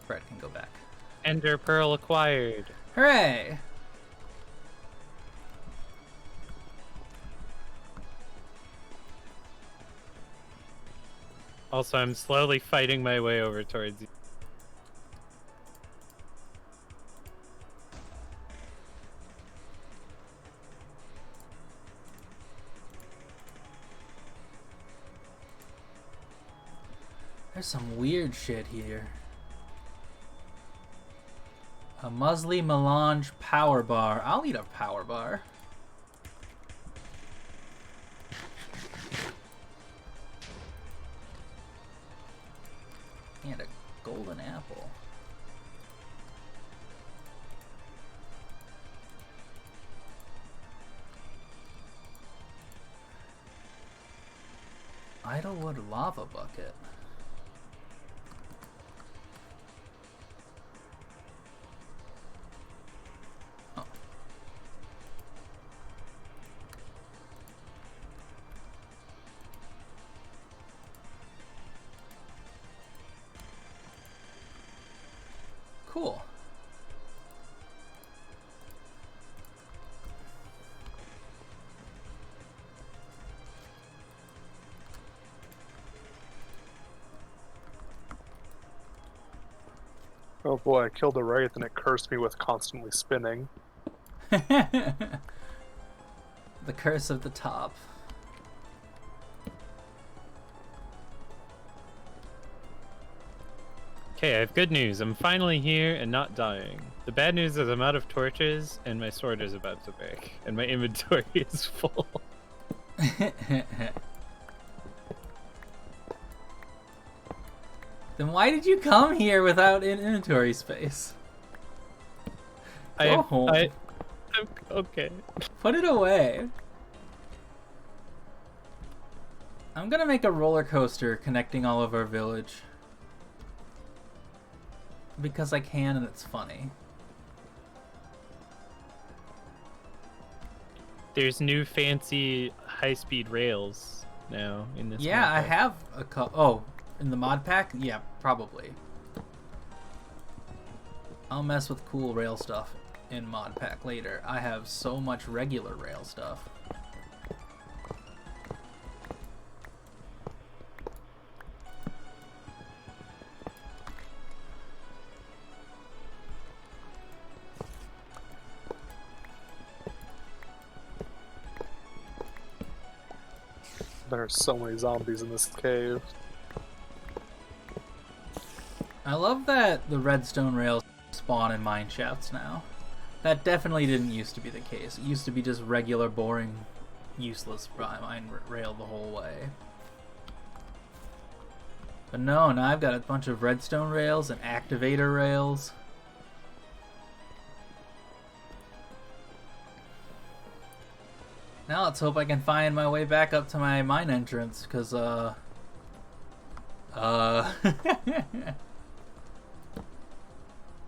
Fred can go back. Ender Pearl acquired. Hooray! Also, I'm slowly fighting my way over towards you. There's some weird shit here. A Muesli Melange power bar. I'll eat a power bar. And a golden apple. Idlewood lava bucket. Oh. Cool. Oh boy, I killed a wraith and it cursed me with constantly spinning. The curse of the top. Okay, I have good news. I'm finally here and not dying. The bad news is I'm out of torches and my sword is about to break. And my inventory is full. Then why did you come here without an inventory space? Go home. I'm okay. Put it away. I'm gonna make a roller coaster connecting all of our village. Because I can and it's funny. There's new fancy high-speed rails now in this. Yeah, I mod pack. have a couple. Oh, in the mod pack? Yeah, probably. I'll mess with cool rail stuff in mod pack later. I have so much regular rail stuff. There are so many zombies in this cave. I love that the redstone rails spawn in mine shafts now. That definitely didn't used to be the case. It used to be just regular, boring, useless mine rail the whole way. But no, now I've got a bunch of redstone rails and activator rails. Now let's hope I can find my way back up to my mine entrance, because,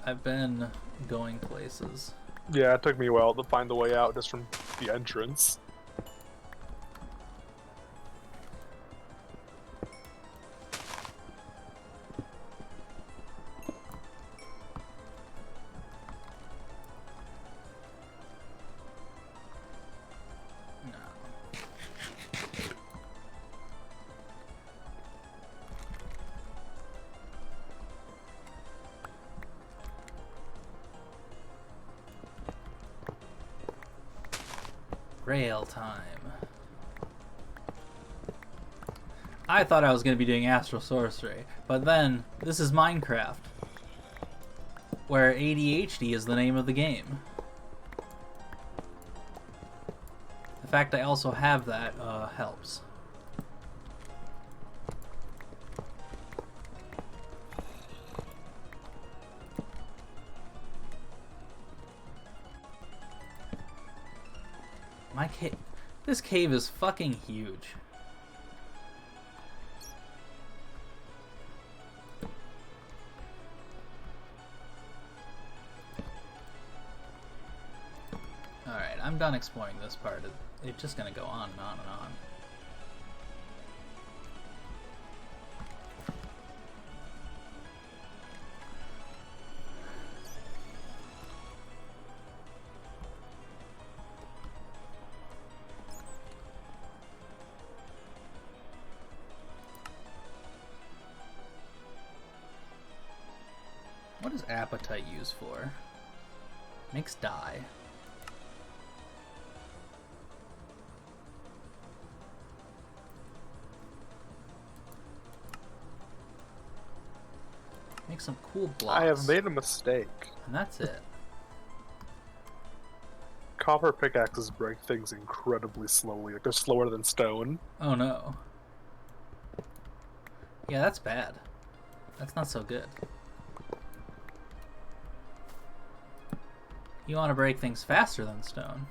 I've been going places. Yeah, it took me a while to find the way out just from the entrance. Rail time. I thought I was going to be doing Astral Sorcery, but then this is Minecraft, where ADHD is the name of the game. The fact I also have that helps. My cave. This cave is fucking huge. Alright, I'm done exploring this part. It's just gonna go on and on and on. What is appetite used for? Makes dye. Make some cool blocks. I have made a mistake. And that's it. Copper pickaxes break things incredibly slowly. Like they're slower than stone. Oh no. Yeah, that's bad. That's not so good. You want to break things faster than stone.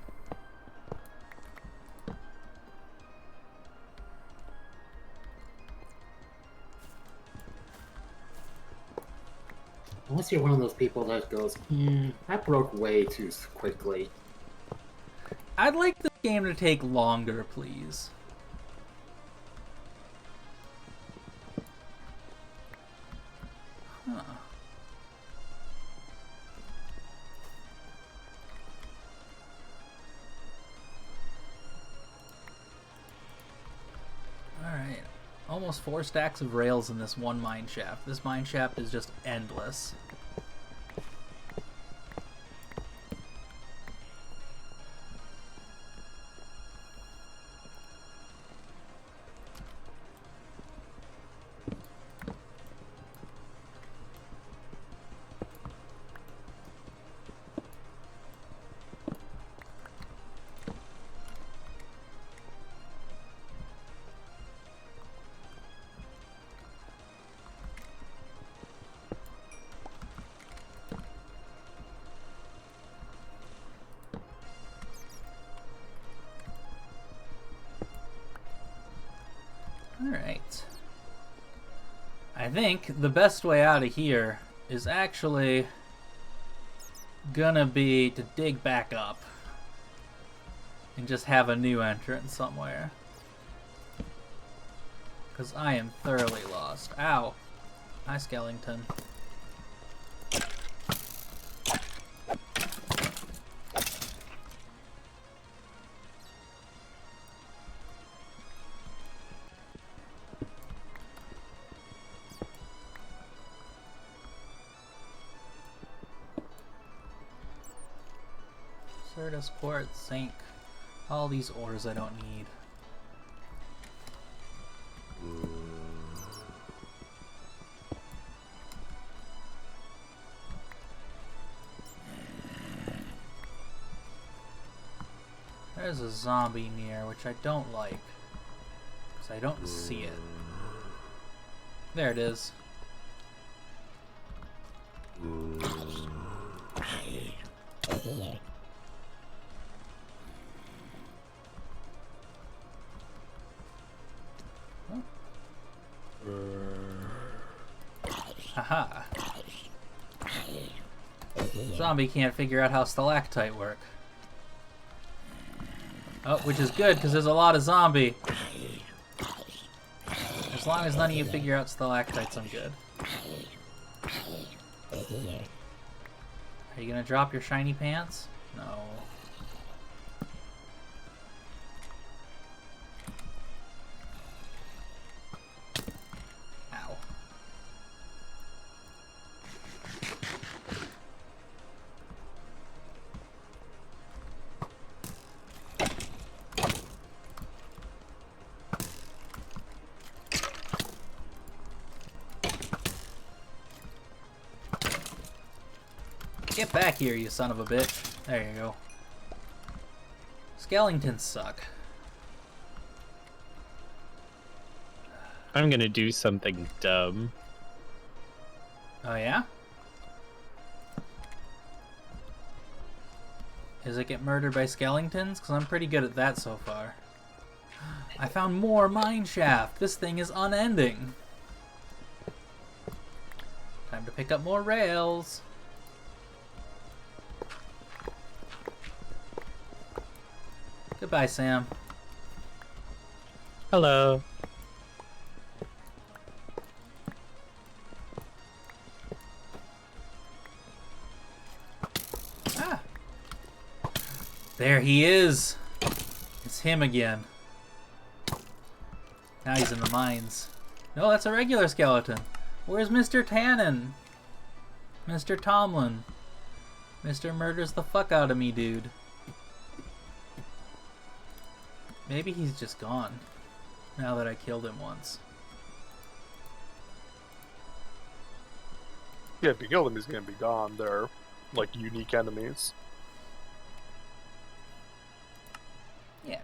Unless you're one of those people that goes, that broke way too quickly. I'd like this game to take longer, please. Huh. Alright. Almost 4 stacks of rails in this one mine shaft. This mine shaft is just endless. Alright. I think the best way out of here is actually gonna be to dig back up and just have a new entrance somewhere. Because I am thoroughly lost. Ow. Hi, Skellington. Certus, quartz, zinc, all these ores I don't need. There's a zombie near, which I don't like. Because I don't see it. There it is. Haha. Zombie can't figure out how stalactite work. Oh, which is good, because there's a lot of zombie. As long as none of you figure out stalactites, I'm good. Are you gonna drop your shiny pants? No. Ow. Get back here, you son of a bitch. There you go. Skeletons suck. I'm gonna do something dumb. Oh yeah? Is it get murdered by skeletons? Because I'm pretty good at that so far. I found more mine shaft. This thing is unending. Time to pick up more rails. Goodbye, Sam. Hello. Ah! There he is! It's him again. Now he's in the mines. No, that's a regular skeleton. Where's Mr. Tannen? Mr. Tomlin. Mr. Murders the fuck out of me, dude. Maybe he's just gone, now that I killed him once. Yeah, if you kill them, he's gonna be gone. They're like unique enemies. Yeah.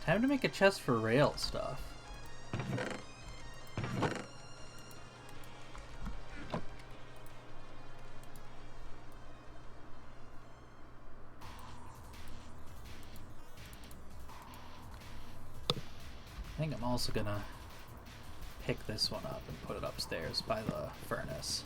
Time to make a chest for rail stuff. I think I'm also gonna pick this one up and put it upstairs by the furnace.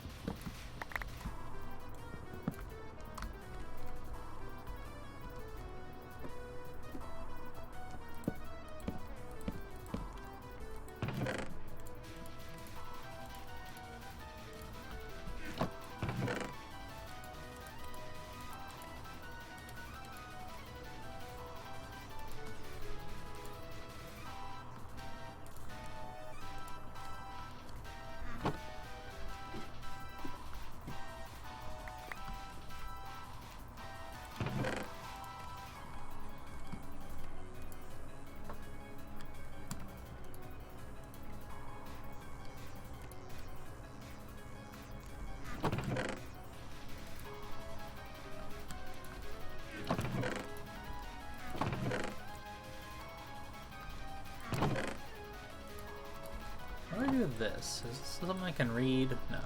What do I do with this? Is this something I can read? No.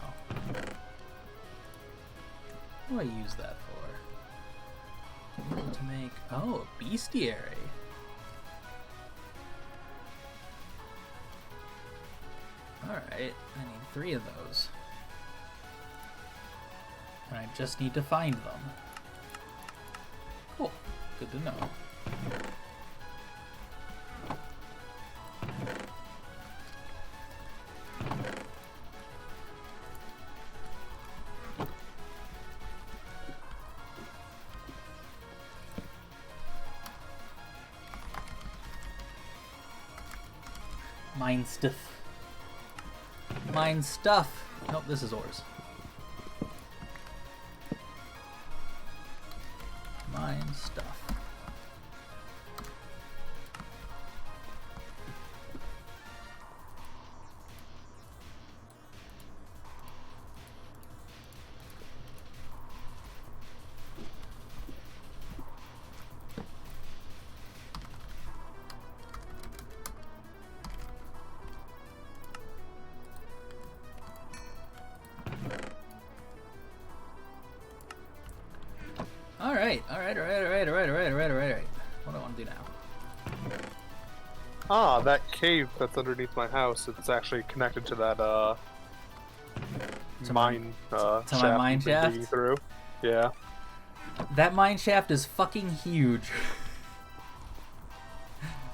What do I use that for? To make... Oh, a bestiary. Alright, I need 3 of those. And I just need to find them. Cool. Good to know. Mine stuff. Mine stuff. Nope, this is ores. Mine stuff. Alright. What do I want to do now? Ah, that cave that's underneath my house, it's actually connected to that, To mine, my shaft mine you've been digging shaft? through. Yeah. That mine shaft is fucking huge.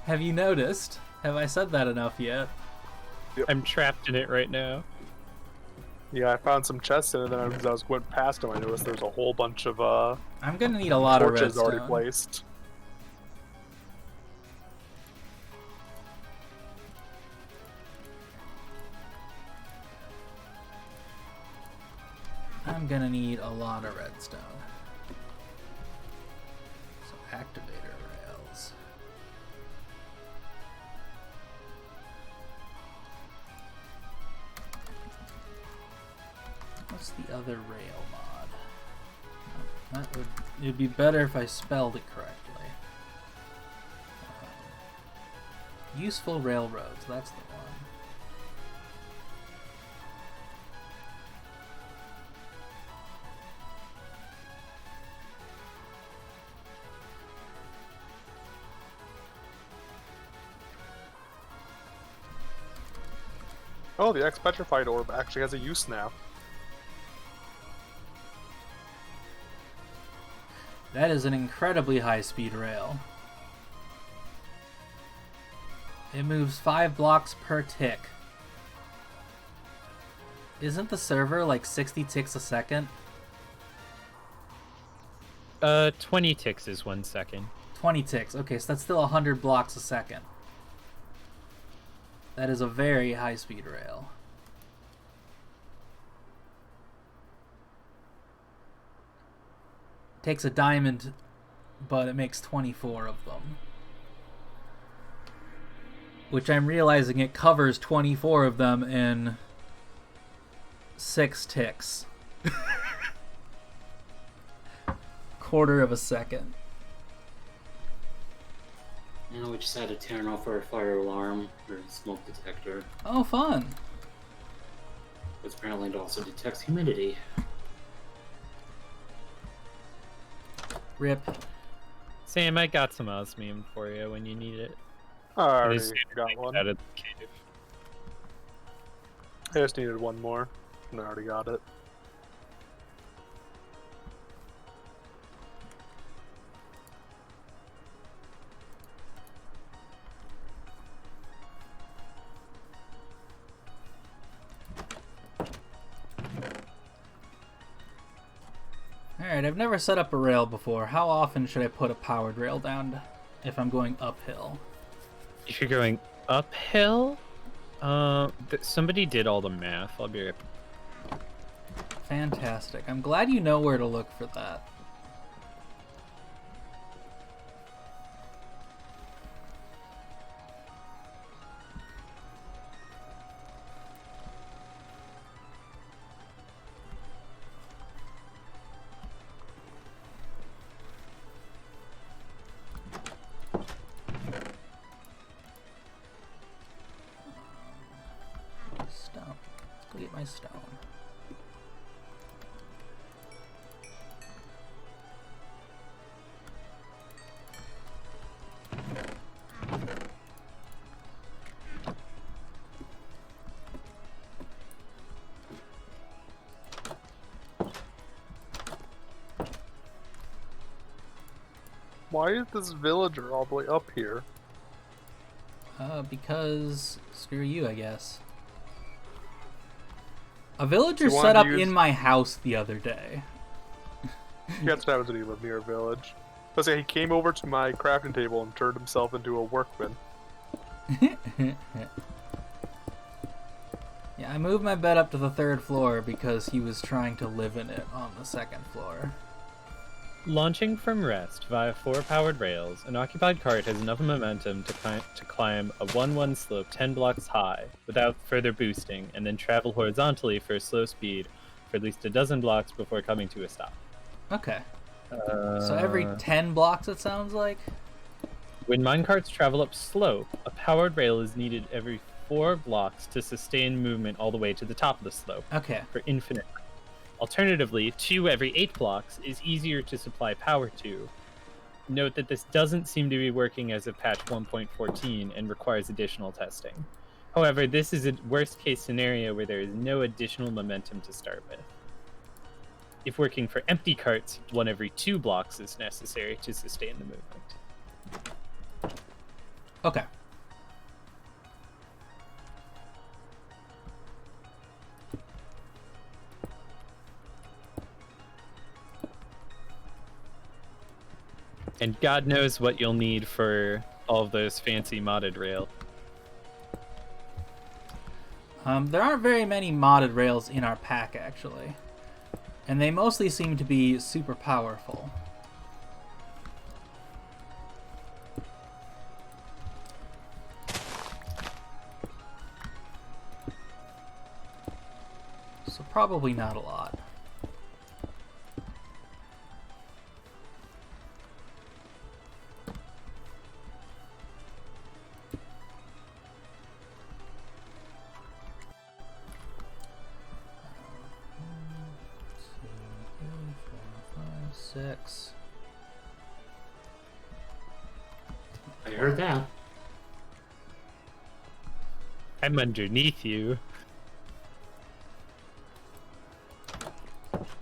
Have you noticed? Have I said that enough yet? I'm trapped in it right now. Yeah, I found some chests in it, and as I was going past them, I noticed there's a whole bunch of, I'm gonna need a lot of torches redstone. already placed. I'm gonna need a lot of redstone. So activator rails. What's the other rail mod? That would, it'd be better if I spelled it correctly. Useful railroads, that's the one. Oh, the X-Petrified Orb actually has a use now. That is an incredibly high-speed rail. It moves 5 blocks per tick. Isn't the server like 60 ticks a second? 20 ticks is 1 second. 20 ticks. Okay, so that's still 100 blocks a second. That is a very high-speed rail. Takes a diamond, but it makes 24 of them. Which I'm realizing it covers 24 of them in 6 ticks. Quarter of a second. You know, we just had to turn off our fire alarm or smoke detector. Oh, fun. Which apparently it also detects humidity. Rip. Sam, I got some osmium for you when you need it. I already It is got one. out of the cave. I just needed one more, and I already got it. Alright, I've never set up a rail before. How often should I put a powered rail down if I'm going uphill? If you're going uphill, somebody did all the math. I'll be right back. Fantastic. I'm glad you know where to look for that. Stone. Let's go get my stone. Why is this villager all the way up here? Because screw you, I guess. A villager You wanted set to up use- in my house the other day. That's what happens when you live near a village. Let's say he came over to my crafting table and turned himself into a workman. Yeah, I moved my bed up to the 3rd floor because he was trying to live in it on the 2nd floor. Launching from rest via 4 powered rails, an occupied cart has enough momentum to climb a 1-1 slope 10 blocks high without further boosting, and then travel horizontally for a slow speed for at least a dozen blocks before coming to a stop. Okay. So every 10 blocks, it sounds like? When minecarts travel up slope, a powered rail is needed every 4 blocks to sustain movement all the way to the top of the slope. Okay. For infinite. Alternatively, 2 every 8 blocks is easier to supply power to. Note that this doesn't seem to be working as of patch 1.14 and requires additional testing. However, this is a worst-case scenario where there is no additional momentum to start with. If working for empty carts, 1 every 2 blocks is necessary to sustain the movement. Okay. And God knows what you'll need for all of those fancy modded rail. There aren't very many modded rails in our pack, actually. And they mostly seem to be super powerful. So probably not a lot. Six. I heard that. I'm underneath you.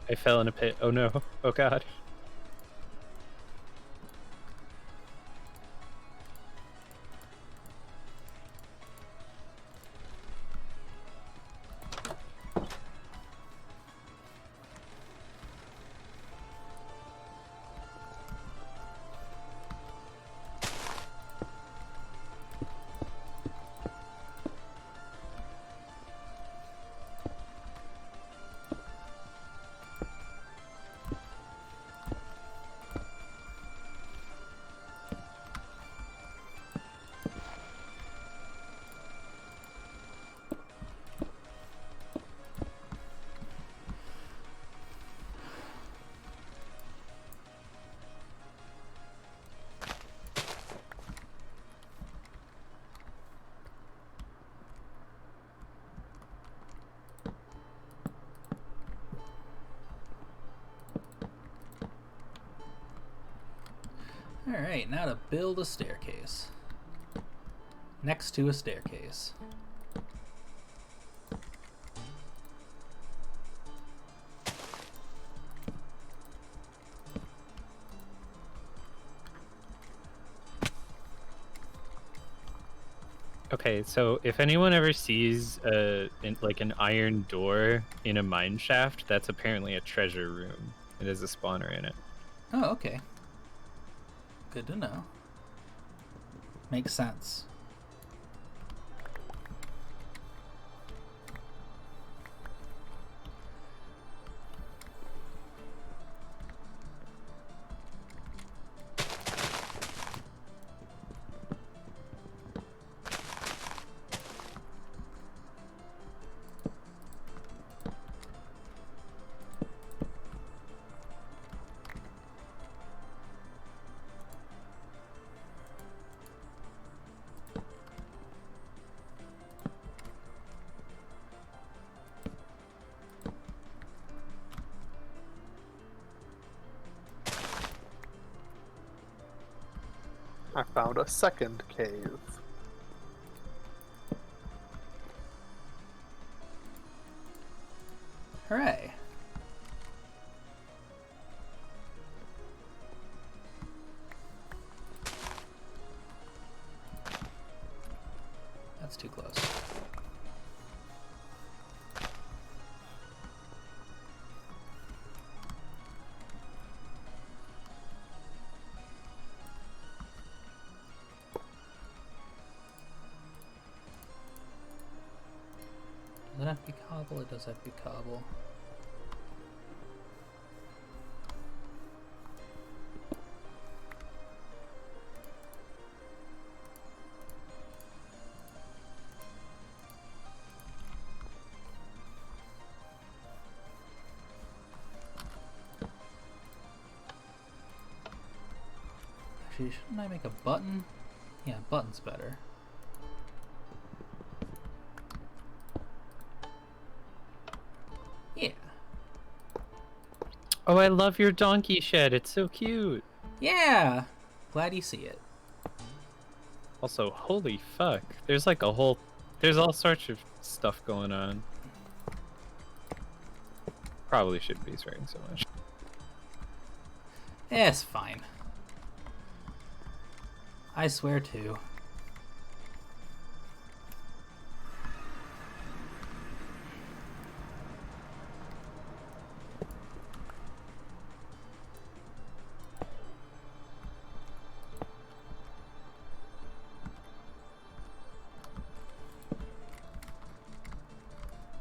I fell in a pit. Oh no. Oh god. Alright, now to build a staircase. Next to a staircase. Okay, so if anyone ever sees like an iron door in a mine shaft, that's apparently a treasure room. It has a spawner in it. Oh, okay. Good to know. Makes sense. I found a second cave. Hooray. That's too close. Does it have to be cobble? It does have to be cobble. Actually, shouldn't I make a button? Yeah, button's better. Yeah. Oh, I love your donkey shed. It's so cute. Yeah! Glad you see it. Also, holy fuck. There's like a whole... There's all sorts of stuff going on. Probably shouldn't be swearing so much. Yeah, it's fine. I swear too.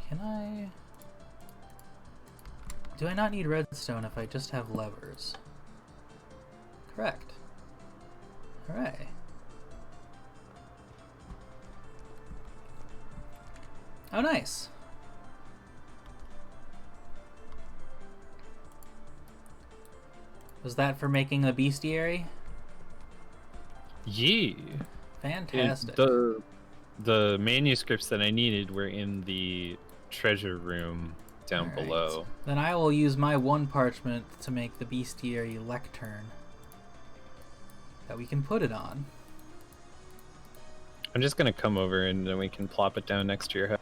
Can I... Do I not need redstone if I just have levers? Correct. Hooray. Oh, nice. Was that for making the bestiary? Yee. Fantastic. The manuscripts that I needed were in the treasure room down Alright. below. Then I will use my one parchment to make the bestiary lectern that we can put it on. I'm just gonna come over and then we can plop it down next to your head.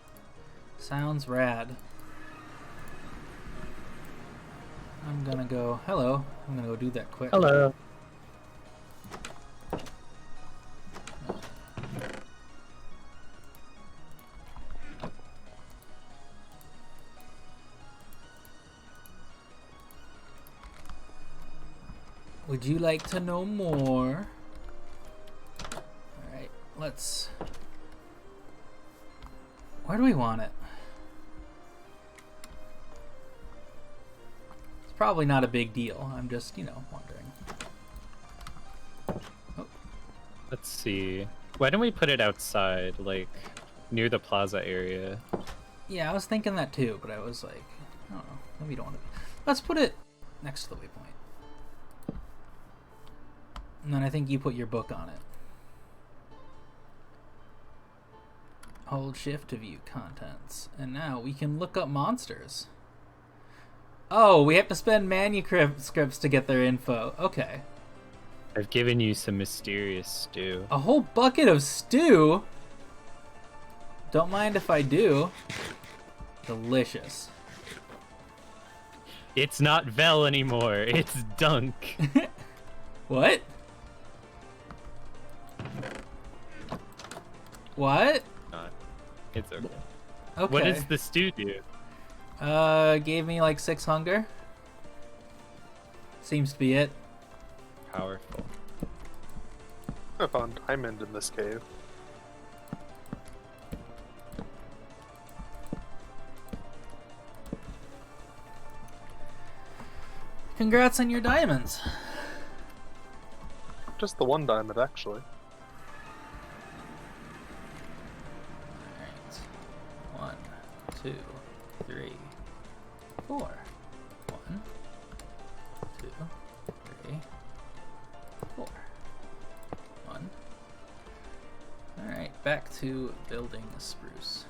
Sounds rad. I'm gonna go... Hello. I'm gonna go do that quick. Hello. Would you like to know more? Alright, let's... Where do we want it? It's probably not a big deal. I'm just, you know, wondering. Oh. Let's see. Why don't we put it outside, like near the plaza area? Yeah, I was thinking that too, but I was like, I don't know. Maybe we don't want to... Let's put it next to the waypoint. And then I think you put your book on it. Hold shift to view contents. And now we can look up monsters. Oh, we have to spend manuscripts to get their info. Okay. I've given you some mysterious stew. A whole bucket of stew? Don't mind if I do. Delicious. It's not Vel anymore, it's Dunk. What? What? It's okay. Okay. What does the stew do? Gave me like 6 hunger. Seems to be it. Powerful. I found diamond in this cave. Congrats on your diamonds. Just the one diamond, actually. Alright. 1, 2, 3, 4. 1, 2, 3, 4. 1. Alright, back to building a spruce.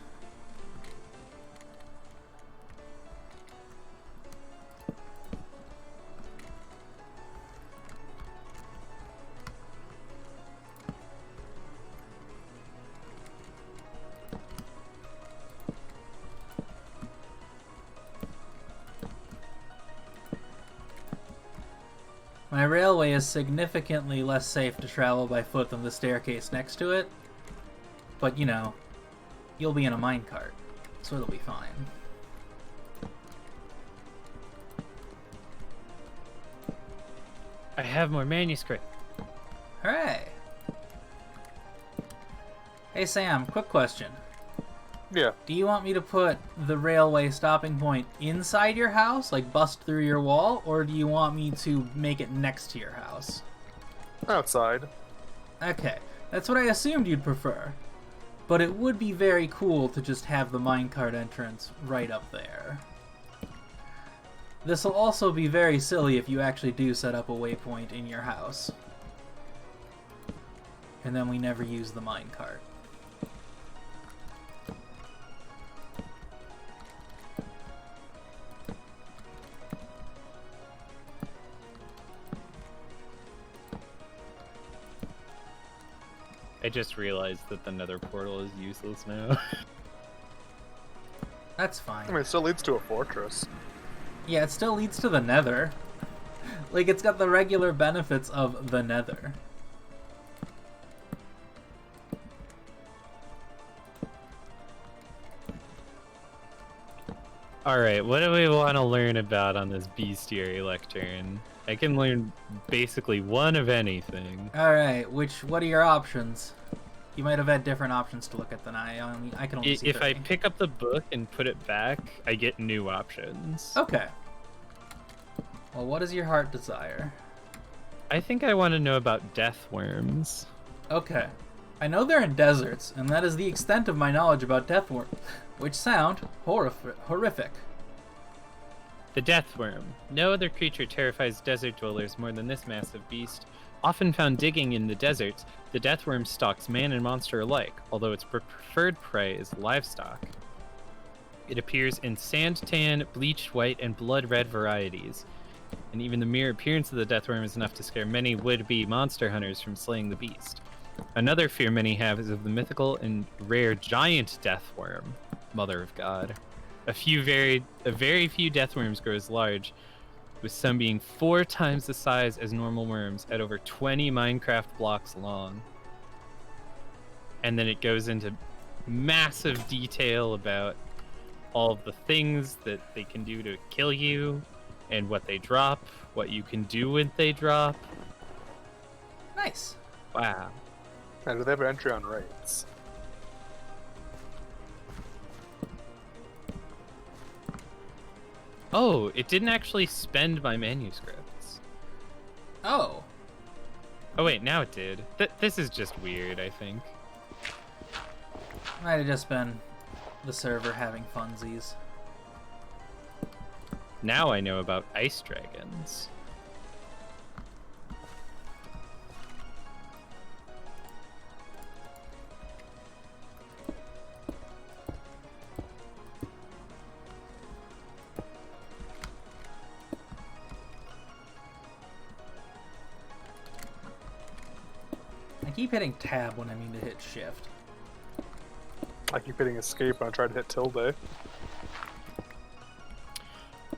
My railway is significantly less safe to travel by foot than the staircase next to it. But, you know, you'll be in a minecart, so it'll be fine. I have more manuscript. Hooray! Hey Sam, quick question. Yeah. Do you want me to put the railway stopping point inside your house, like bust through your wall, or do you want me to make it next to your house? Outside. Okay, that's what I assumed you'd prefer. But it would be very cool to just have the minecart entrance right up there. This will also be very silly if you actually do set up a waypoint in your house. And then we never use the minecart. I just realized that the nether portal is useless now. That's fine. I mean, it still leads to a fortress. Yeah, it still leads to the nether. Like, it's got the regular benefits of the nether. Alright, what do we want to learn about on this bestiary lectern? I can learn basically one of anything. Alright, what are your options? You might have had different options to look at than I can only see If I 30. pick up the book and put it back, I get new options. Okay. Well, what is your heart desire? I think I want to know about death worms. Okay. I know they're in deserts, and that is the extent of my knowledge about death worms, which sound horrific. The death worm. No other creature terrifies desert dwellers more than this massive beast. Often found digging in the deserts, the death worm stalks man and monster alike, although its preferred prey is livestock. It appears in sand tan, bleached white, and blood red varieties. And even the mere appearance of the death worm is enough to scare many would-be monster hunters from slaying the beast. Another fear many have is of the mythical and rare giant death worm, Mother of God. A very few death worms grow as large, with some being 4 times the size as normal worms at over 20 Minecraft blocks long. And then it goes into massive detail about all of the things that they can do to kill you, and what they drop, what you can do when they drop. Nice. Wow. And do they have an entry on raids? Oh, it didn't actually spend my manuscripts. Oh. Oh wait, now it did. This is just weird, I think. Might have just been the server having funsies. Now I know about ice dragons. I keep hitting tab when I mean to hit shift. I keep hitting escape when I try to hit tilde.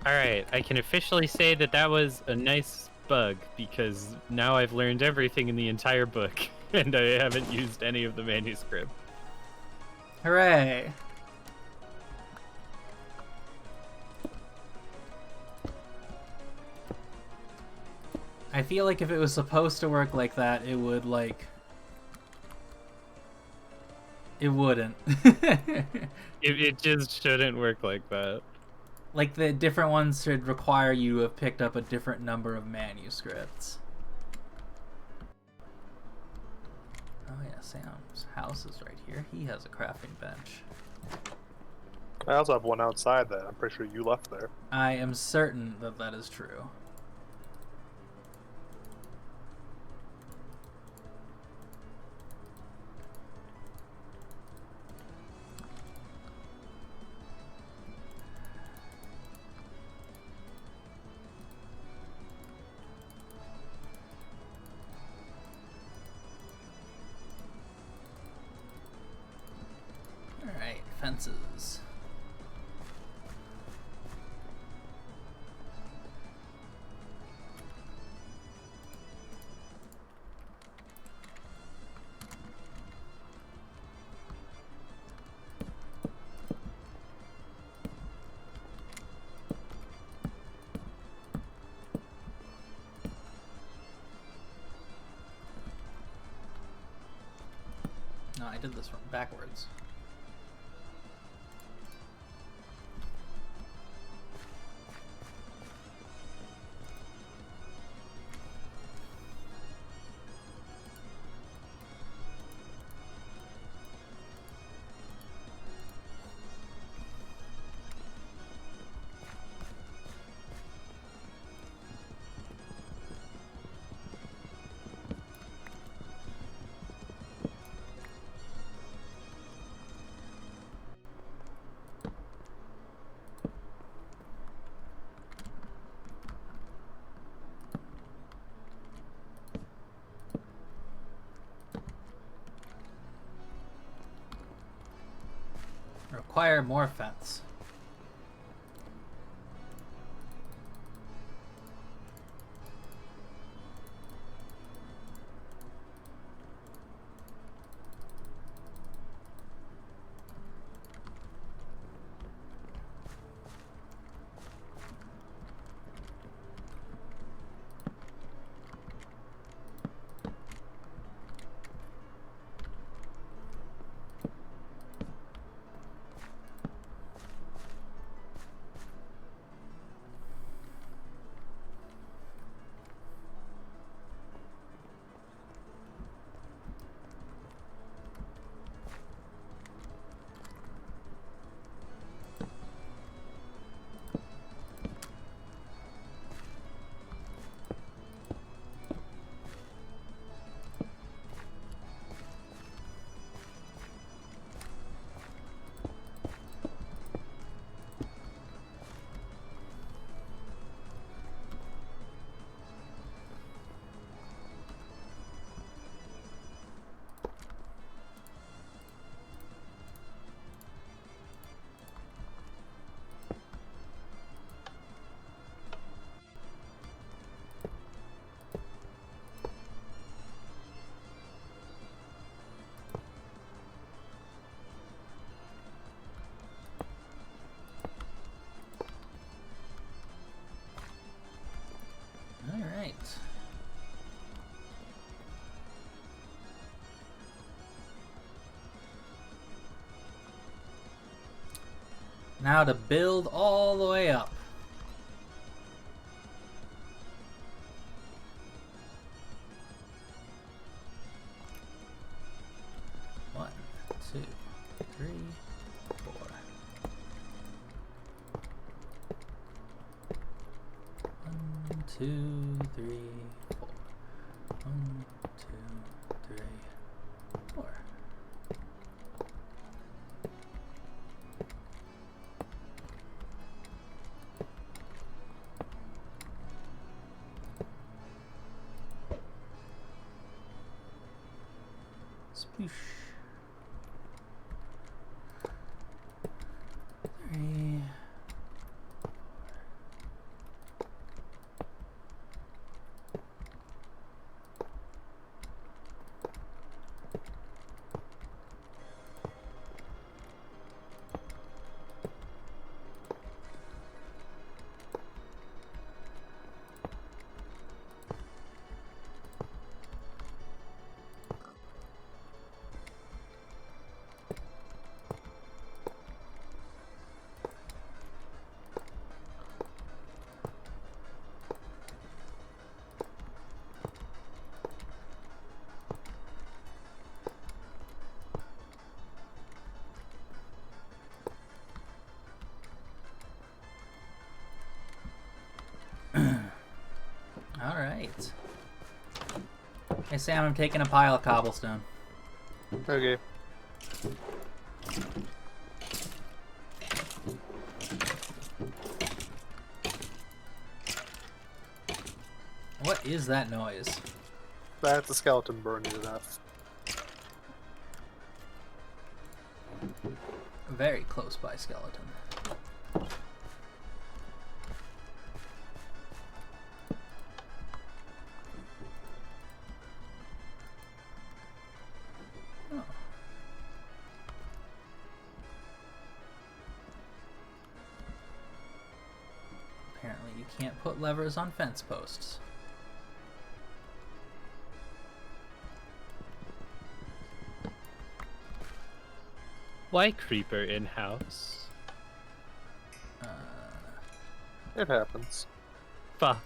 Alright, I can officially say that that was a nice bug, because now I've learned everything in the entire book, and I haven't used any of the manuscript. Hooray! I feel like if it was supposed to work like that, it would, like... It wouldn't. It just shouldn't work like that. Like, the different ones should require you to have picked up a different number of manuscripts. Oh yeah, Sam's house is right here. He has a crafting bench. I also have one outside that I'm pretty sure you left there. I am certain that that is true. Alright, fences. No, I did this from backwards. Require more fence. Alright. Now to build all the way up. One, two, three, four. One, two, three, four. One, two, three, four. Sploosh. Three. Alright. Hey Sam, I'm taking a pile of cobblestone. Okay. What is that noise? That's a skeleton burning to death. Very close by skeleton. Oh. Apparently you can't put levers on fence posts. Why creeper in-house? It happens. Fuck.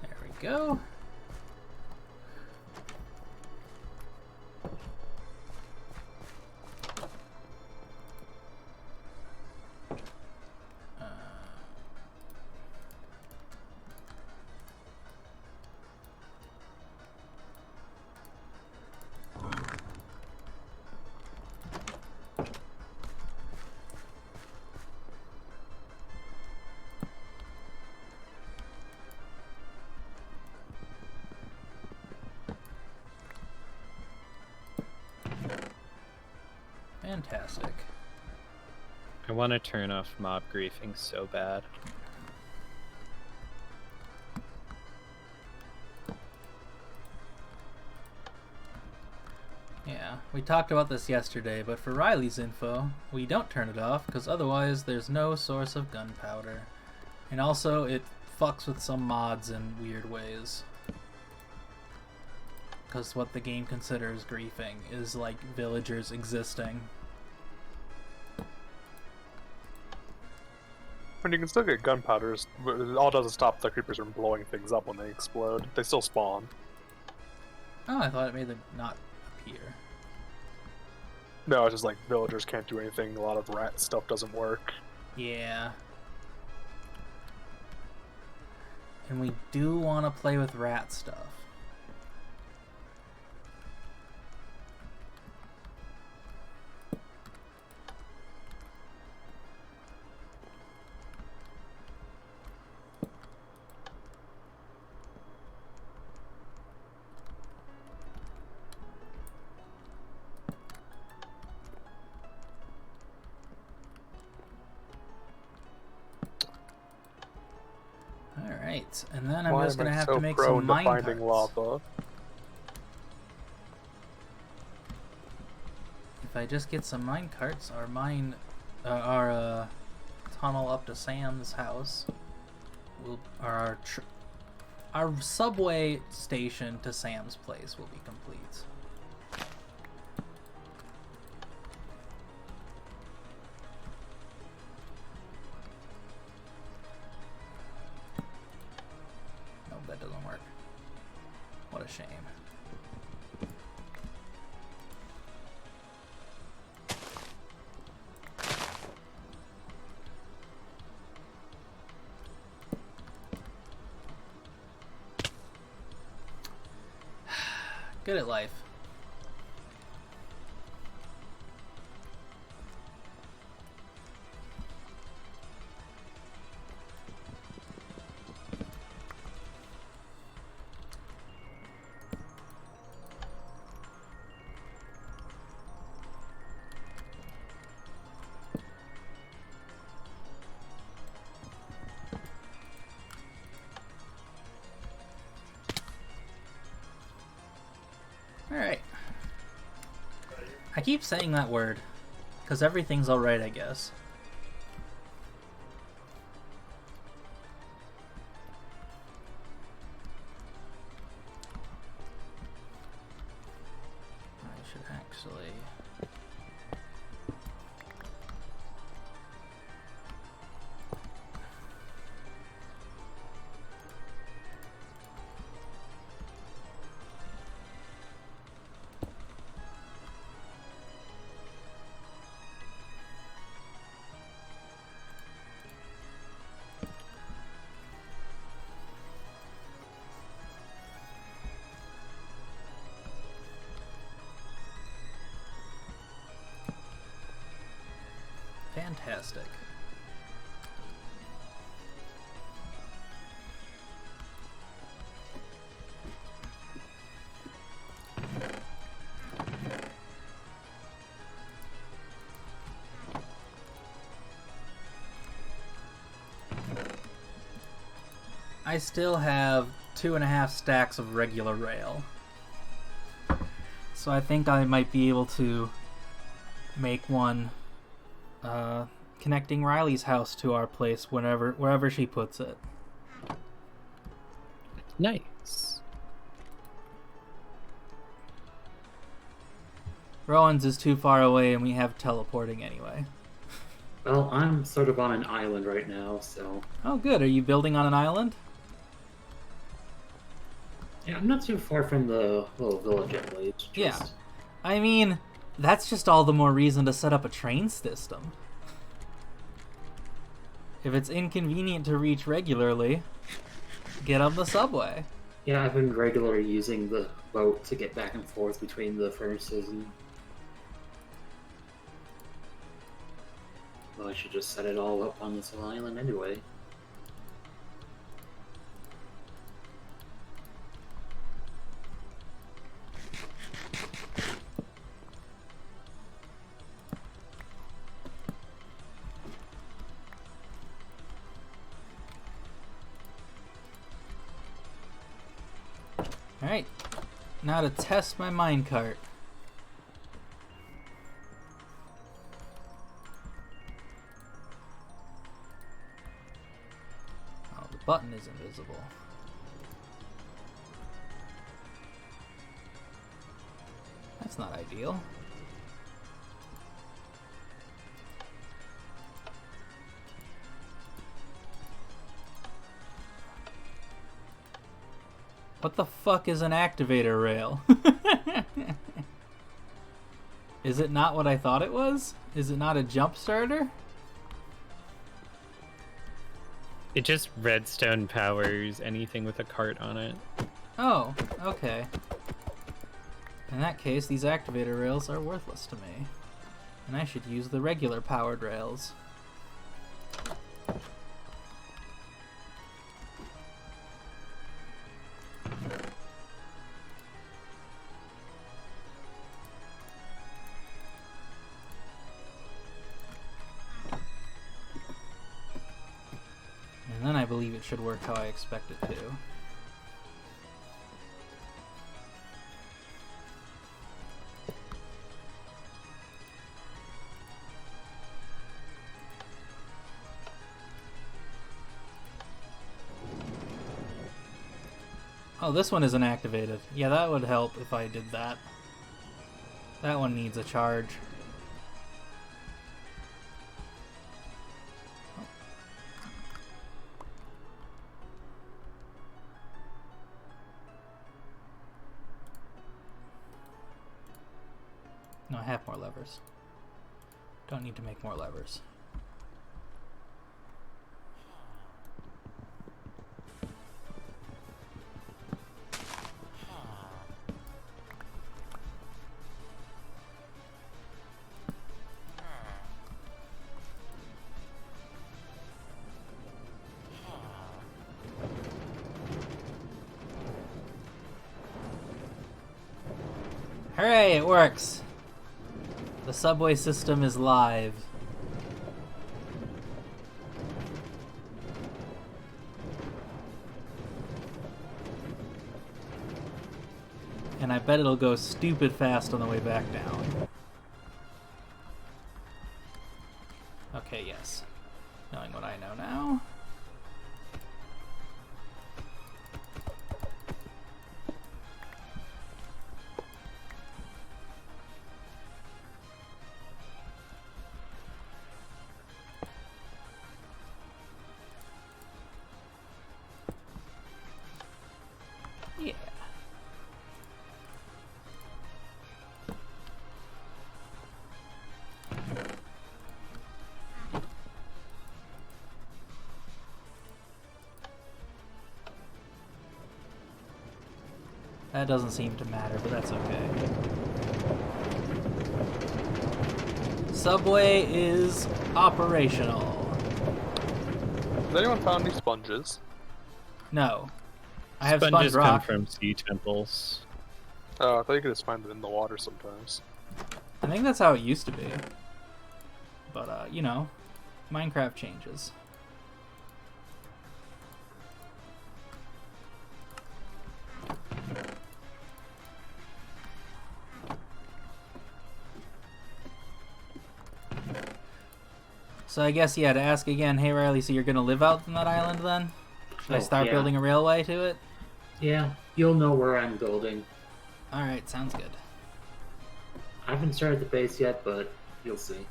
There we go. Fantastic. I want to turn off mob griefing so bad. Yeah, we talked about this yesterday, but for Riley's info, we don't turn it off, because otherwise there's no source of gunpowder. And also, it fucks with some mods in weird ways. Because what the game considers griefing is like villagers existing. I mean, you can still get gunpowders, but it all doesn't stop the creepers from blowing things up when they explode. They still spawn. Oh, I thought it made them not appear. No, it's just like villagers can't do anything. A lot of rat stuff doesn't work. Yeah. And we do want to play with rat stuff. Alright, and then I'm Why just am going to I have so to make prone some to mine finding carts. lava? If I just get some mine carts, our tunnel up to Sam's house will, or our subway station to Sam's place will be complete. Nope, that doesn't work. What a shame. Good at life. Alright. I keep saying that word, because everything's alright, I guess. I should actually... Fantastic. I still have 2.5 stacks of regular rail. So I think I might be able to make one connecting Riley's house to our place wherever she puts it. Nice. Rowan's is too far away and we have teleporting anyway. Well, I'm sort of on an island right now, so... Oh good, are you building on an island? Yeah, I'm not too far from the little village at least. Yeah. I mean, that's just all the more reason to set up a train system. If it's inconvenient to reach regularly, get on the subway. Yeah, I've been regularly using the boat to get back and forth between the furnaces and... Well, I should just set it all up on this little island anyway. Alright. Now to test my minecart. Oh, the button is invisible. That's not ideal. What the fuck is an activator rail? Is it not what I thought it was? Is it not a jump starter? It just redstone powers anything with a cart on it. Oh, okay. In that case, these activator rails are worthless to me. And I should use the regular powered rails. And then I believe it should work how I expect it to. Oh, this one isn't activated. Yeah, that would help if I did that. That one needs a charge. No, I have more levers. Don't need to make more levers. Hooray, it works! The subway system is live. And I bet it'll go stupid fast on the way back down. Okay, yes. Knowing what I know now. Yeah. That doesn't seem to matter, but that's okay. Subway is operational. Has anyone found any sponges? No. I have Sponges sponge come rock. from sea temples. Oh, I thought you could just find it in the water sometimes. I think that's how it used to be. But, you know, Minecraft changes. So I guess, yeah, to ask again, hey Riley, so you're gonna live out on that island then? Should I Oh, start yeah. building a railway to it? Yeah, you'll know where I'm building. Alright, sounds good. I haven't started the base yet, but you'll see.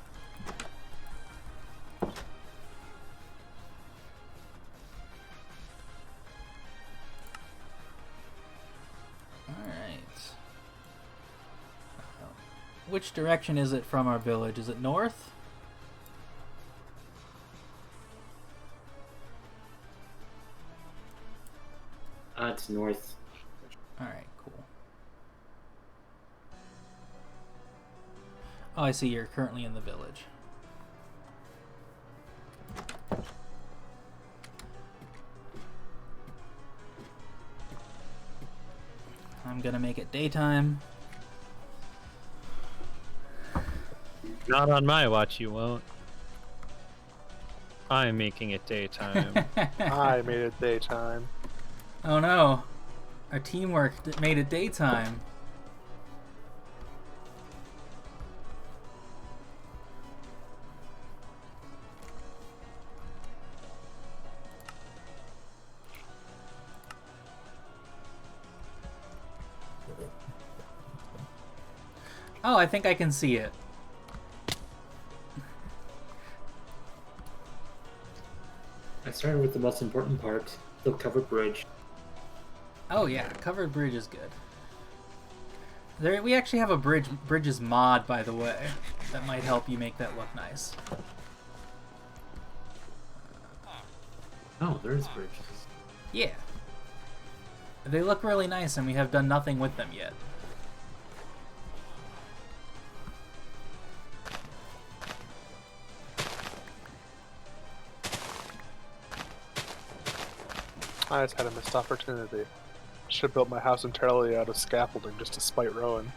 Alright. Which direction is it from our village? Is it north? It's north. Alright, cool. Oh, I see, you're currently in the village. I'm gonna make it daytime. Not on my watch, you won't. I'm making it daytime. I made it daytime. Oh no. Our teamwork that made it daytime. Oh, I think I can see it. I started with the most important part, the covered bridge. Oh yeah, covered bridge is good. We actually have a bridges mod, by the way, that might help you make that look nice. Oh, there's bridges. Yeah. They look really nice, and we have done nothing with them yet. I just had a missed opportunity. Should have built my house entirely out of scaffolding just to spite Rowan.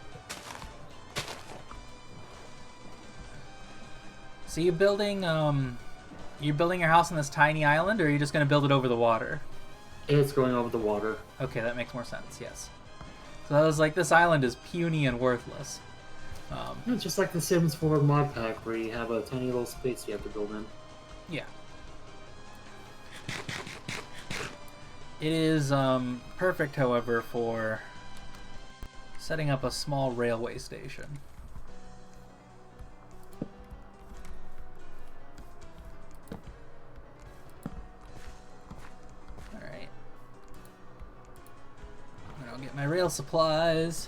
So you building your house on this tiny island, or are you just gonna build it over the water? It's going over the water. Okay, that makes more sense. Yes. So I was like, this island is puny and worthless. It's just like the Sims 4 mod pack where you have a tiny little space you have to build in. Yeah. It is perfect, however, for setting up a small railway station. Alright. I'll get my rail supplies.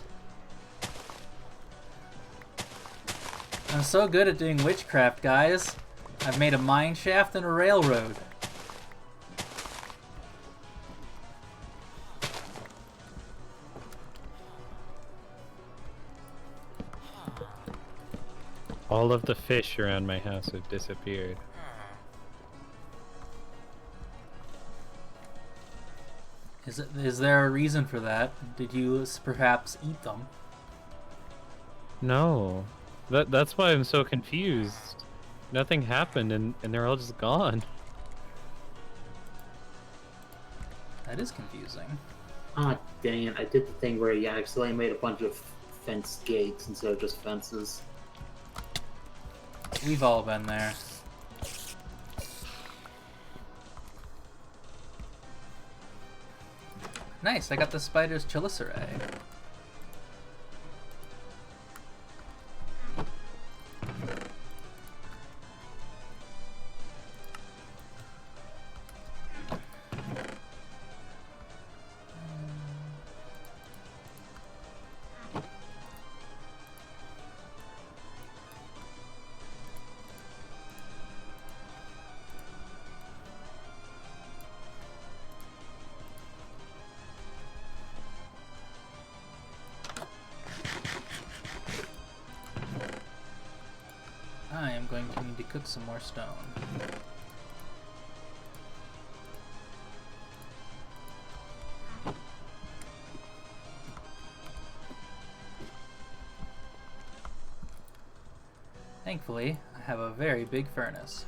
I'm so good at doing witchcraft, guys. I've made a mine shaft and a railroad. All of the fish around my house have disappeared. Is there a reason for that? Did you perhaps eat them? No. That's why I'm so confused. Nothing happened and they're all just gone. That is confusing. Ah, dang it. I did the thing where you accidentally made a bunch of fenced gates instead of just fences. We've all been there. Nice, I got the spider's chelicerae. I am going to need to cook some more stone. Thankfully, I have a very big furnace.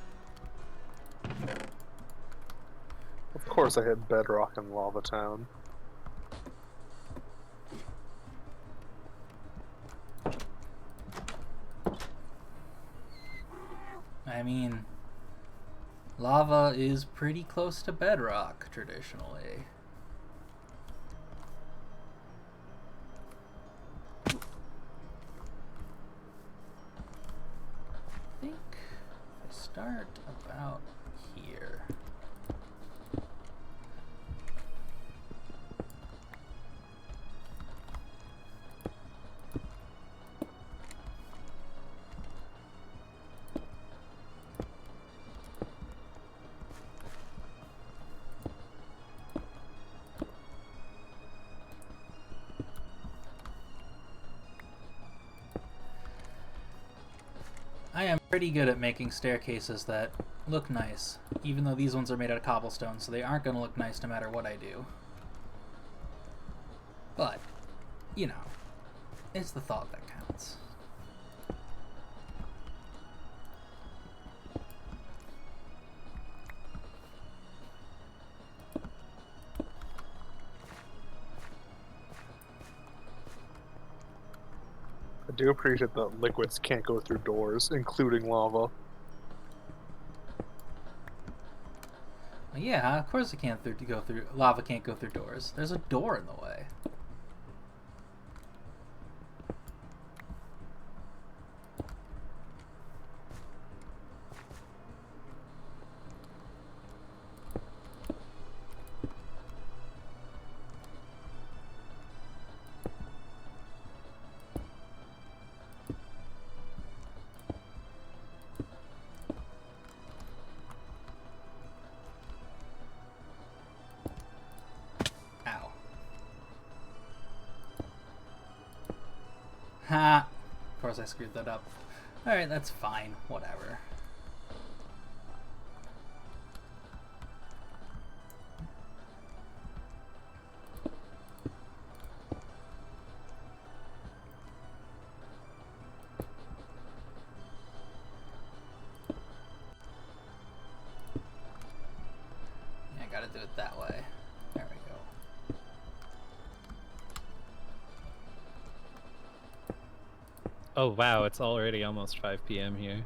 Of course I hit bedrock in Lava Town. I mean, lava is pretty close to bedrock, traditionally. I think if I start about here. I am pretty good at making staircases that look nice, even though these ones are made out of cobblestone, so they aren't going to look nice no matter what I do. But, you know, it's the thought that counts. I do appreciate that liquids can't go through doors, including lava. Well, yeah, of course it can't go through. Lava can't go through doors. There's a door in the way. Ow. Ha! Of course I screwed that up. Alright, that's fine. Whatever. Yeah, I gotta do it that way. There we go. Oh wow, it's already almost 5 p.m. here.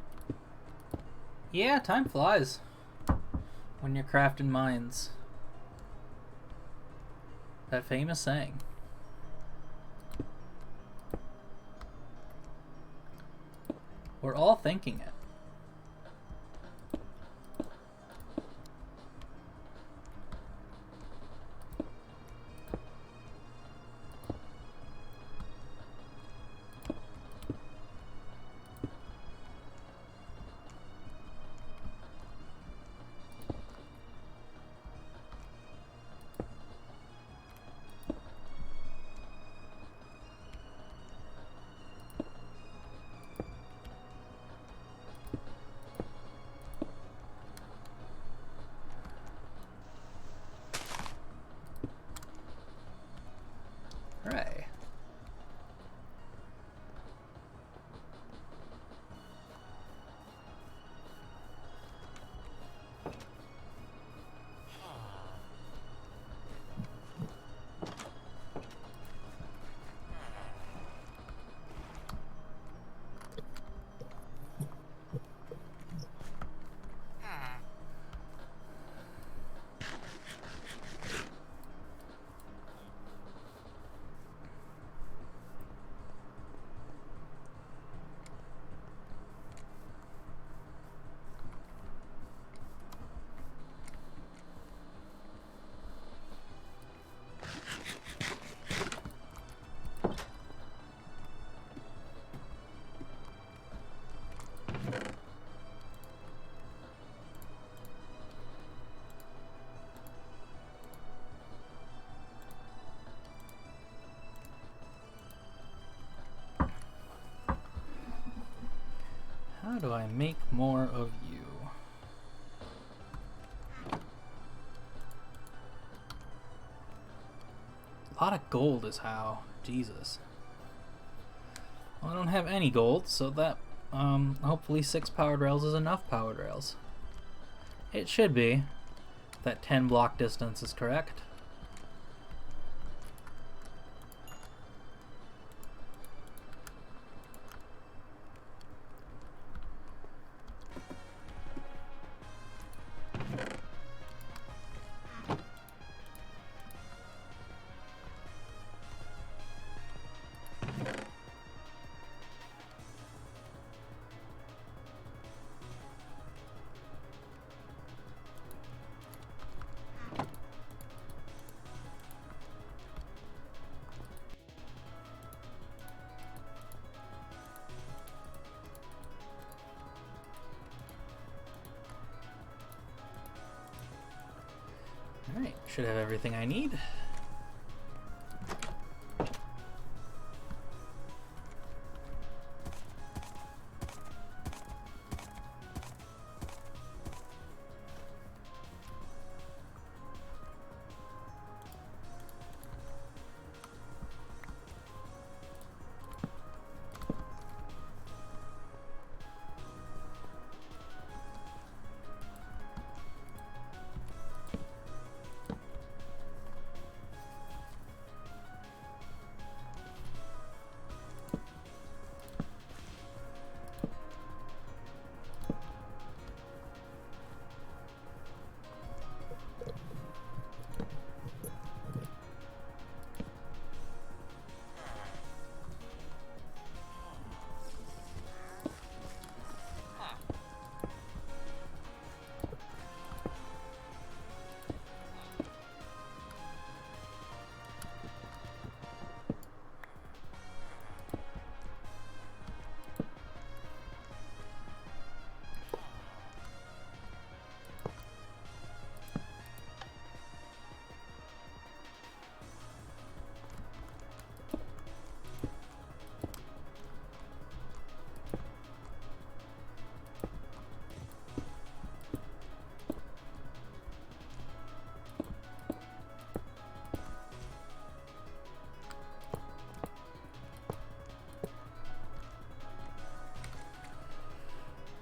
Yeah, time flies when you're crafting mines. That famous saying. We're all thinking it. Hooray. How do I make more of you? A lot of gold is how. Jesus. Well, I don't have any gold, so that, hopefully 6 powered rails is enough powered rails. It should be. If that 10 block distance is correct. Alright, should have everything I need.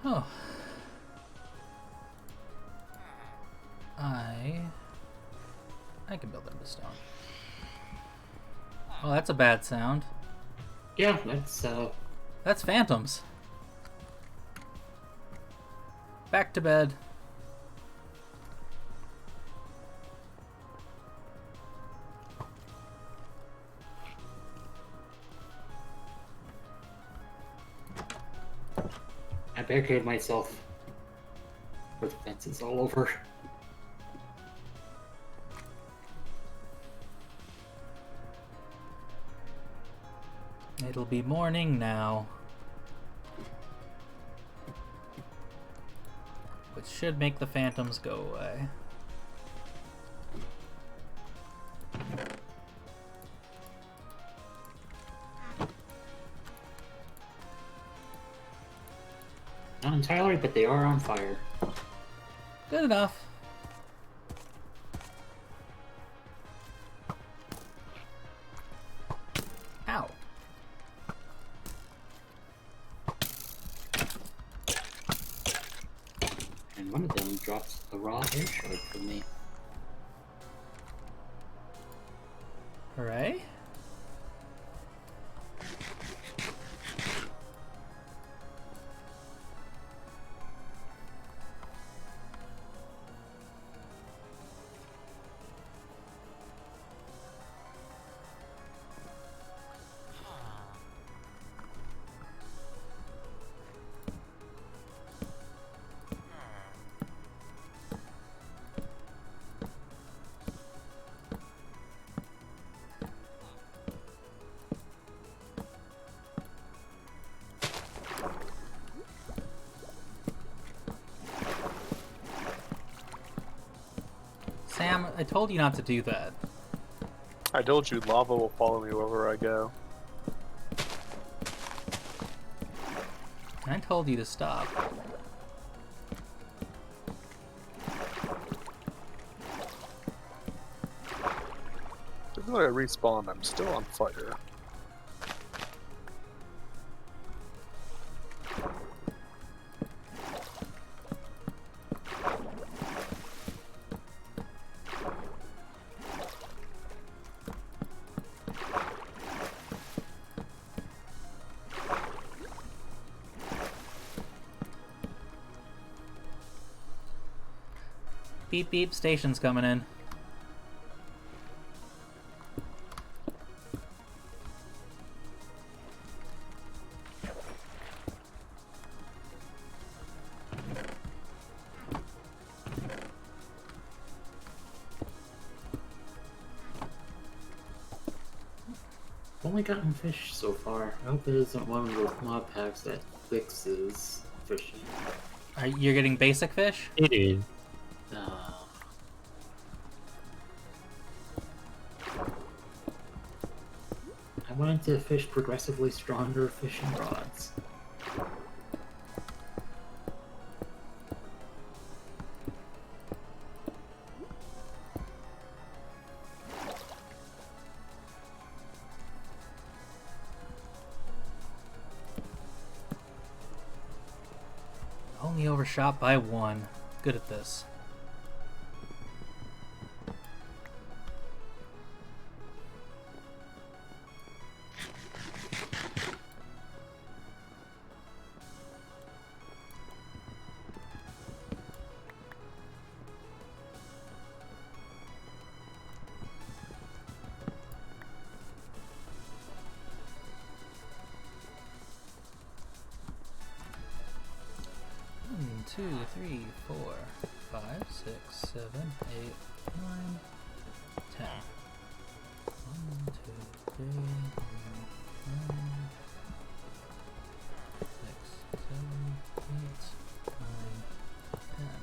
Oh. I can build them to stone. Oh, that's a bad sound. Yeah, That's phantoms. Back to bed. I barricaded myself with fences all over. It'll be morning now. Which should make the phantoms go away. Not entirely, but they are on fire. Good enough. Ow. And one of them drops a raw air shard from me. Hooray. Sam, I told you not to do that. I told you lava will follow me wherever I go. I told you to stop. Even though I respawn, I'm still on fire. Beep beep, station's coming in. I've only gotten fish so far. I hope it isn't one of those mob packs that fixes fishing. You're getting basic fish? It is. I wanted to fish progressively stronger fishing rods. Only overshot by 1. Good at this. One, 2, 3, 4, 5, 6, 7, 8, 9, 10. 1, 2, 3, 4, 5, 6, 7, 8, 9, 10.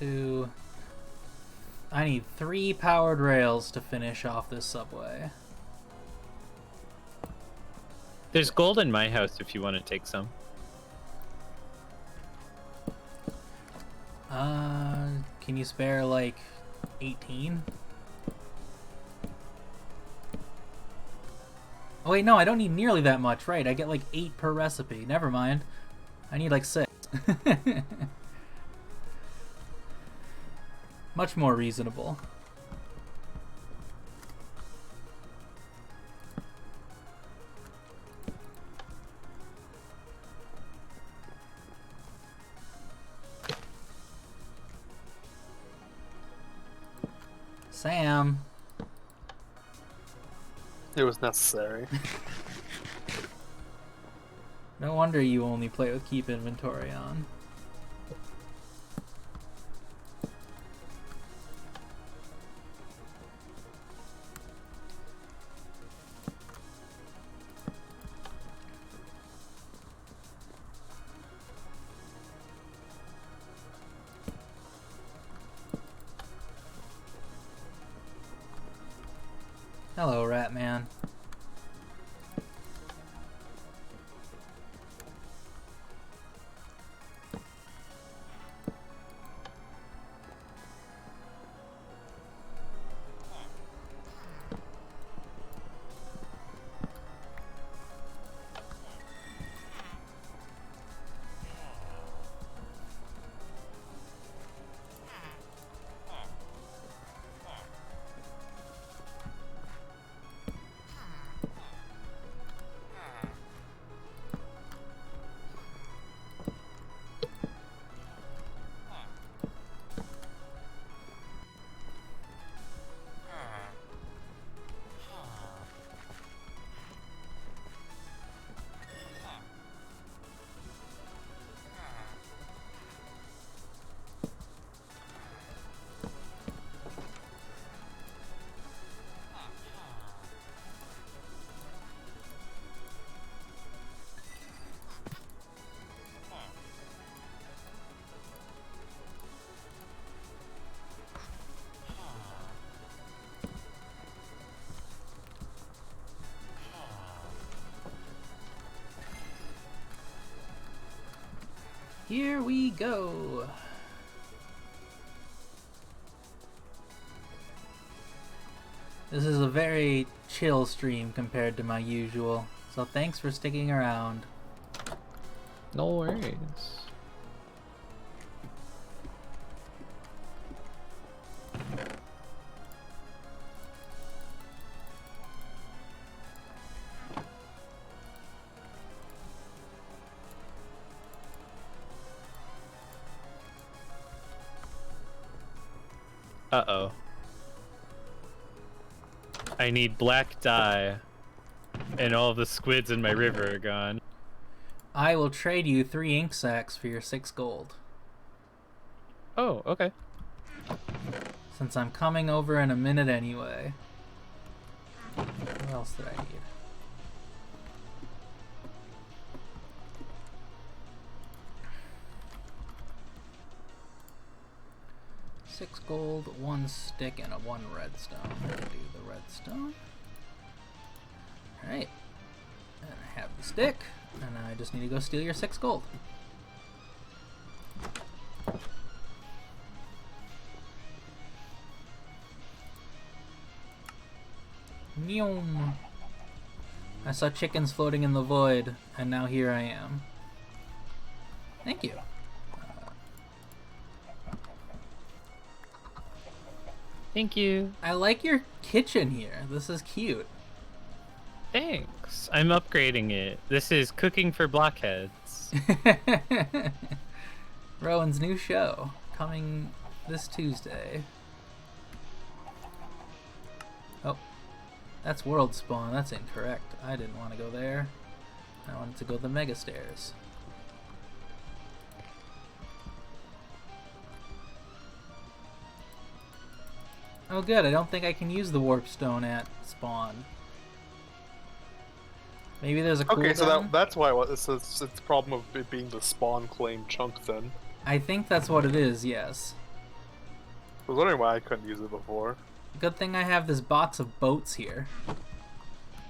2. I need 3 powered rails to finish off this subway. There's gold in my house if you want to take some. Can you spare like 18? Oh wait, no, I don't need nearly that much, right? I get like 8 per recipe. Never mind. I need like 6. Much more reasonable. Sam. It was necessary. No wonder you only play with keep inventory on. Hello, Ratman. Here we go. This is a very chill stream compared to my usual, so thanks for sticking around. No worries. Uh-oh. I need black dye, and all of the squids in my river are gone. I will trade you 3 ink sacks for your 6 gold. Oh, okay. Since I'm coming over in a minute anyway. What else did I need? Six gold, 1 stick, and 1 redstone. I can do the redstone. Alright. And I have the stick, and I just need to go steal your 6 gold. Meow. I saw chickens floating in the void, and now here I am. Thank you. Thank you. I like your kitchen here. This is cute. Thanks. I'm upgrading it. This is cooking for blockheads. Rowan's new show, coming this Tuesday. Oh, that's world spawn. That's incorrect. I didn't want to go there. I wanted to go the mega stairs. Oh good, I don't think I can use the warp stone at spawn. Maybe there's a cooldown? Okay, so that's why it's the problem of it being the spawn claim chunk then. I think that's what it is, yes. was wondering why I couldn't use it before. Good thing I have this box of boats here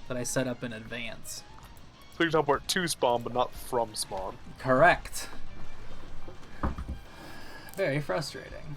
that I set up in advance. So you can teleport to spawn, but not from spawn. Correct. Very frustrating.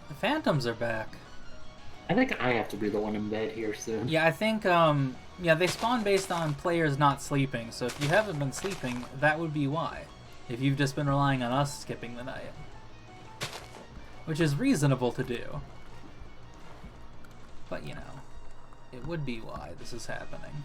The phantoms are back. I think I have to be the one in bed here soon. Yeah, I think, yeah, they spawn based on players not sleeping, so if you haven't been sleeping, that would be why. If you've just been relying on us skipping the night. Which is reasonable to do. But, you know, it would be why this is happening.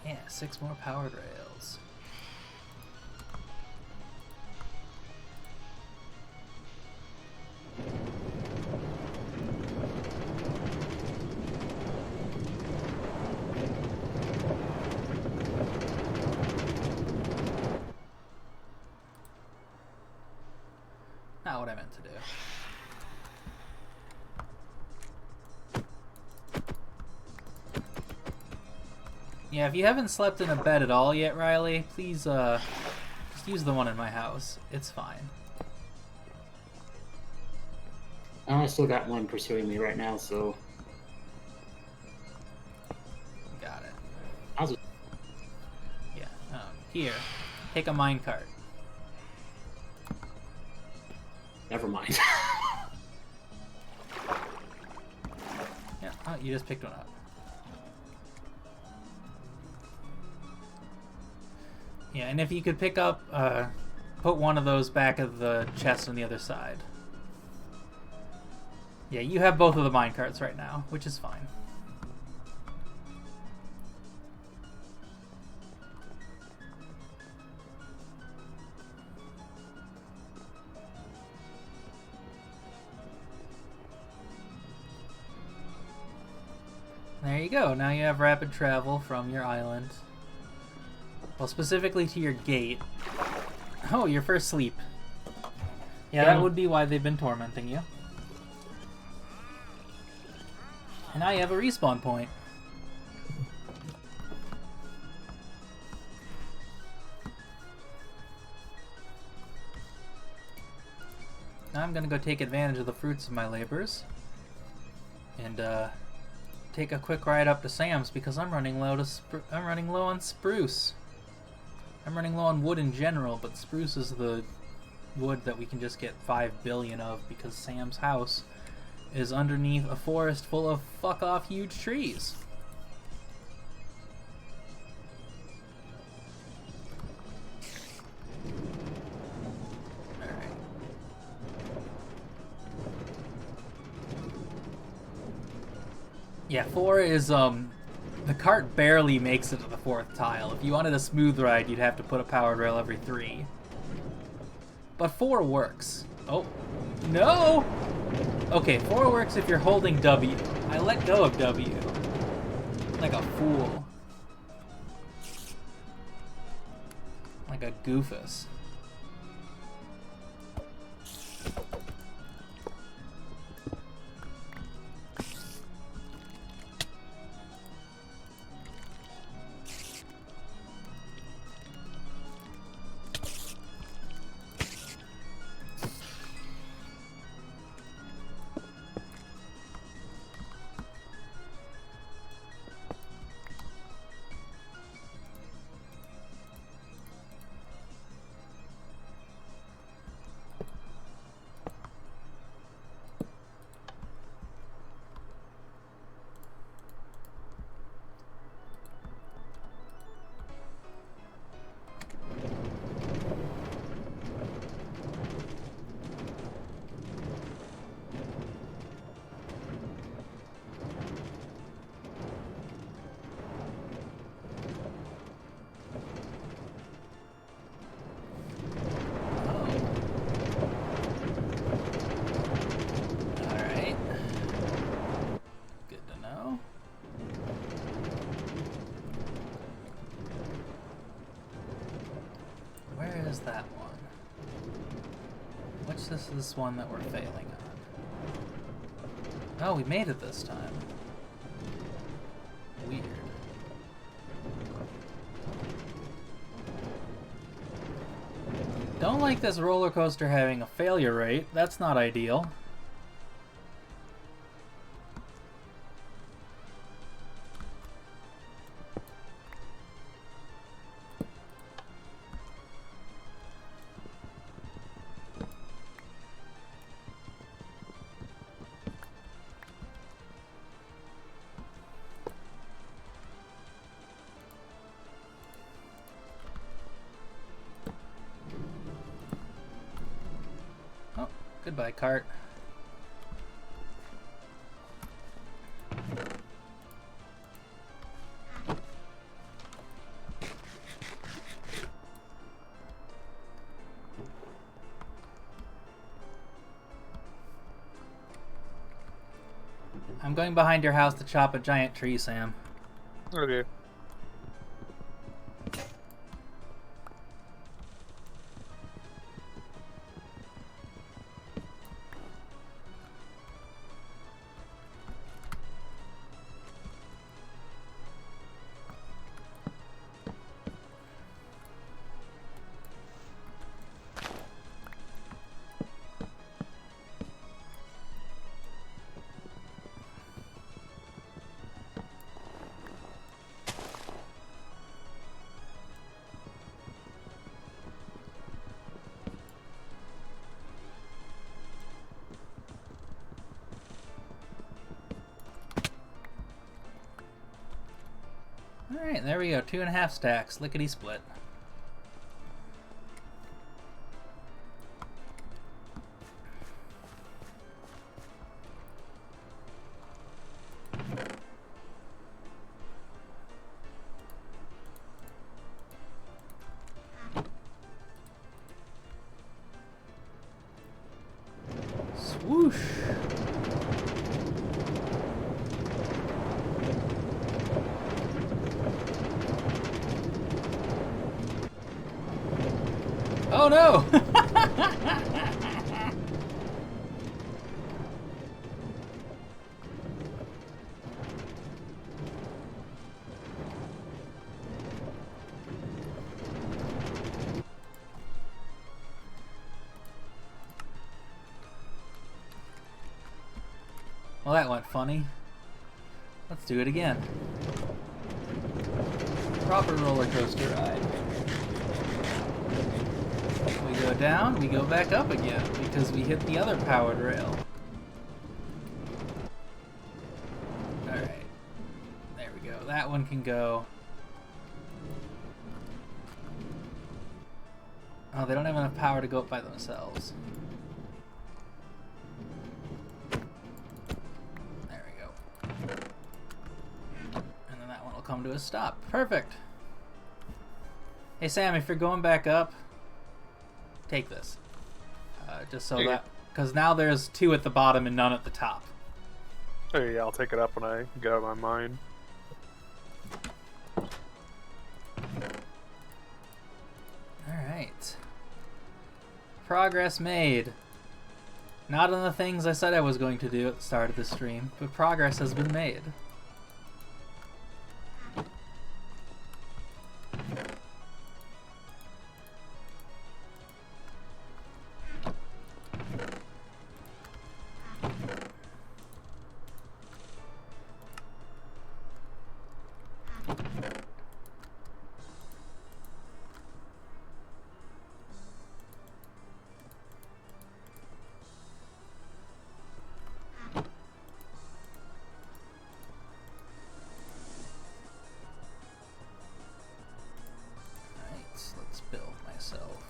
Yeah, 6 more powered rails. Not what I meant to do. Yeah, if you haven't slept in a bed at all yet, Riley, please, just use the one in my house. It's fine. I still got one pursuing me right now, so Got it. I'll just... Yeah, here. Take a minecart. Never mind. Yeah, oh, you just picked one up. Yeah, and if you could pick up, put one of those back of the chest on the other side. Yeah, you have both of the minecarts right now, which is fine. There you go. Now you have rapid travel from your island. Well, specifically to your gate. Oh, your first sleep. Yeah, that would be why they've been tormenting you. And now you have a respawn point. Now I'm gonna go take advantage of the fruits of my labors. And, take a quick ride up to Sam's because I'm running low on spruce. I'm running low on wood in general, but spruce is the wood that we can just get 5 billion of because Sam's house is underneath a forest full of fuck-off huge trees. Alright. Yeah, 4 is, the cart barely makes it to the 4th tile. If you wanted a smooth ride, you'd have to put a powered rail every 3. But 4 works. Oh, no! Okay, 4 works if you're holding W. I let go of W. Like a fool. Like a goofus. Which is this one that we're failing on? Oh, we made it this time. Weird. Don't like this roller coaster having a failure rate. That's not ideal. Goodbye, cart. I'm going behind your house to chop a giant tree, Sam. Okay. Alright, there we go. 2.5 stacks. Lickety split. Swoosh! Oh no! Well, that went funny. Let's do it again. Proper roller coaster ride. We go down, we go back up again, because we hit the other powered rail. Alright. There we go. That one can go. Oh, they don't have enough power to go up by themselves. There we go. And then that one will come to a stop. Perfect! Hey Sam, if you're going back up, take this. Just so that... Because now there's 2 at the bottom and none at the top. Hey, yeah, I'll take it up when I get out of my mind. Alright. Progress made. Not on the things I said I was going to do at the start of the stream, but progress has been made. Let's build myself.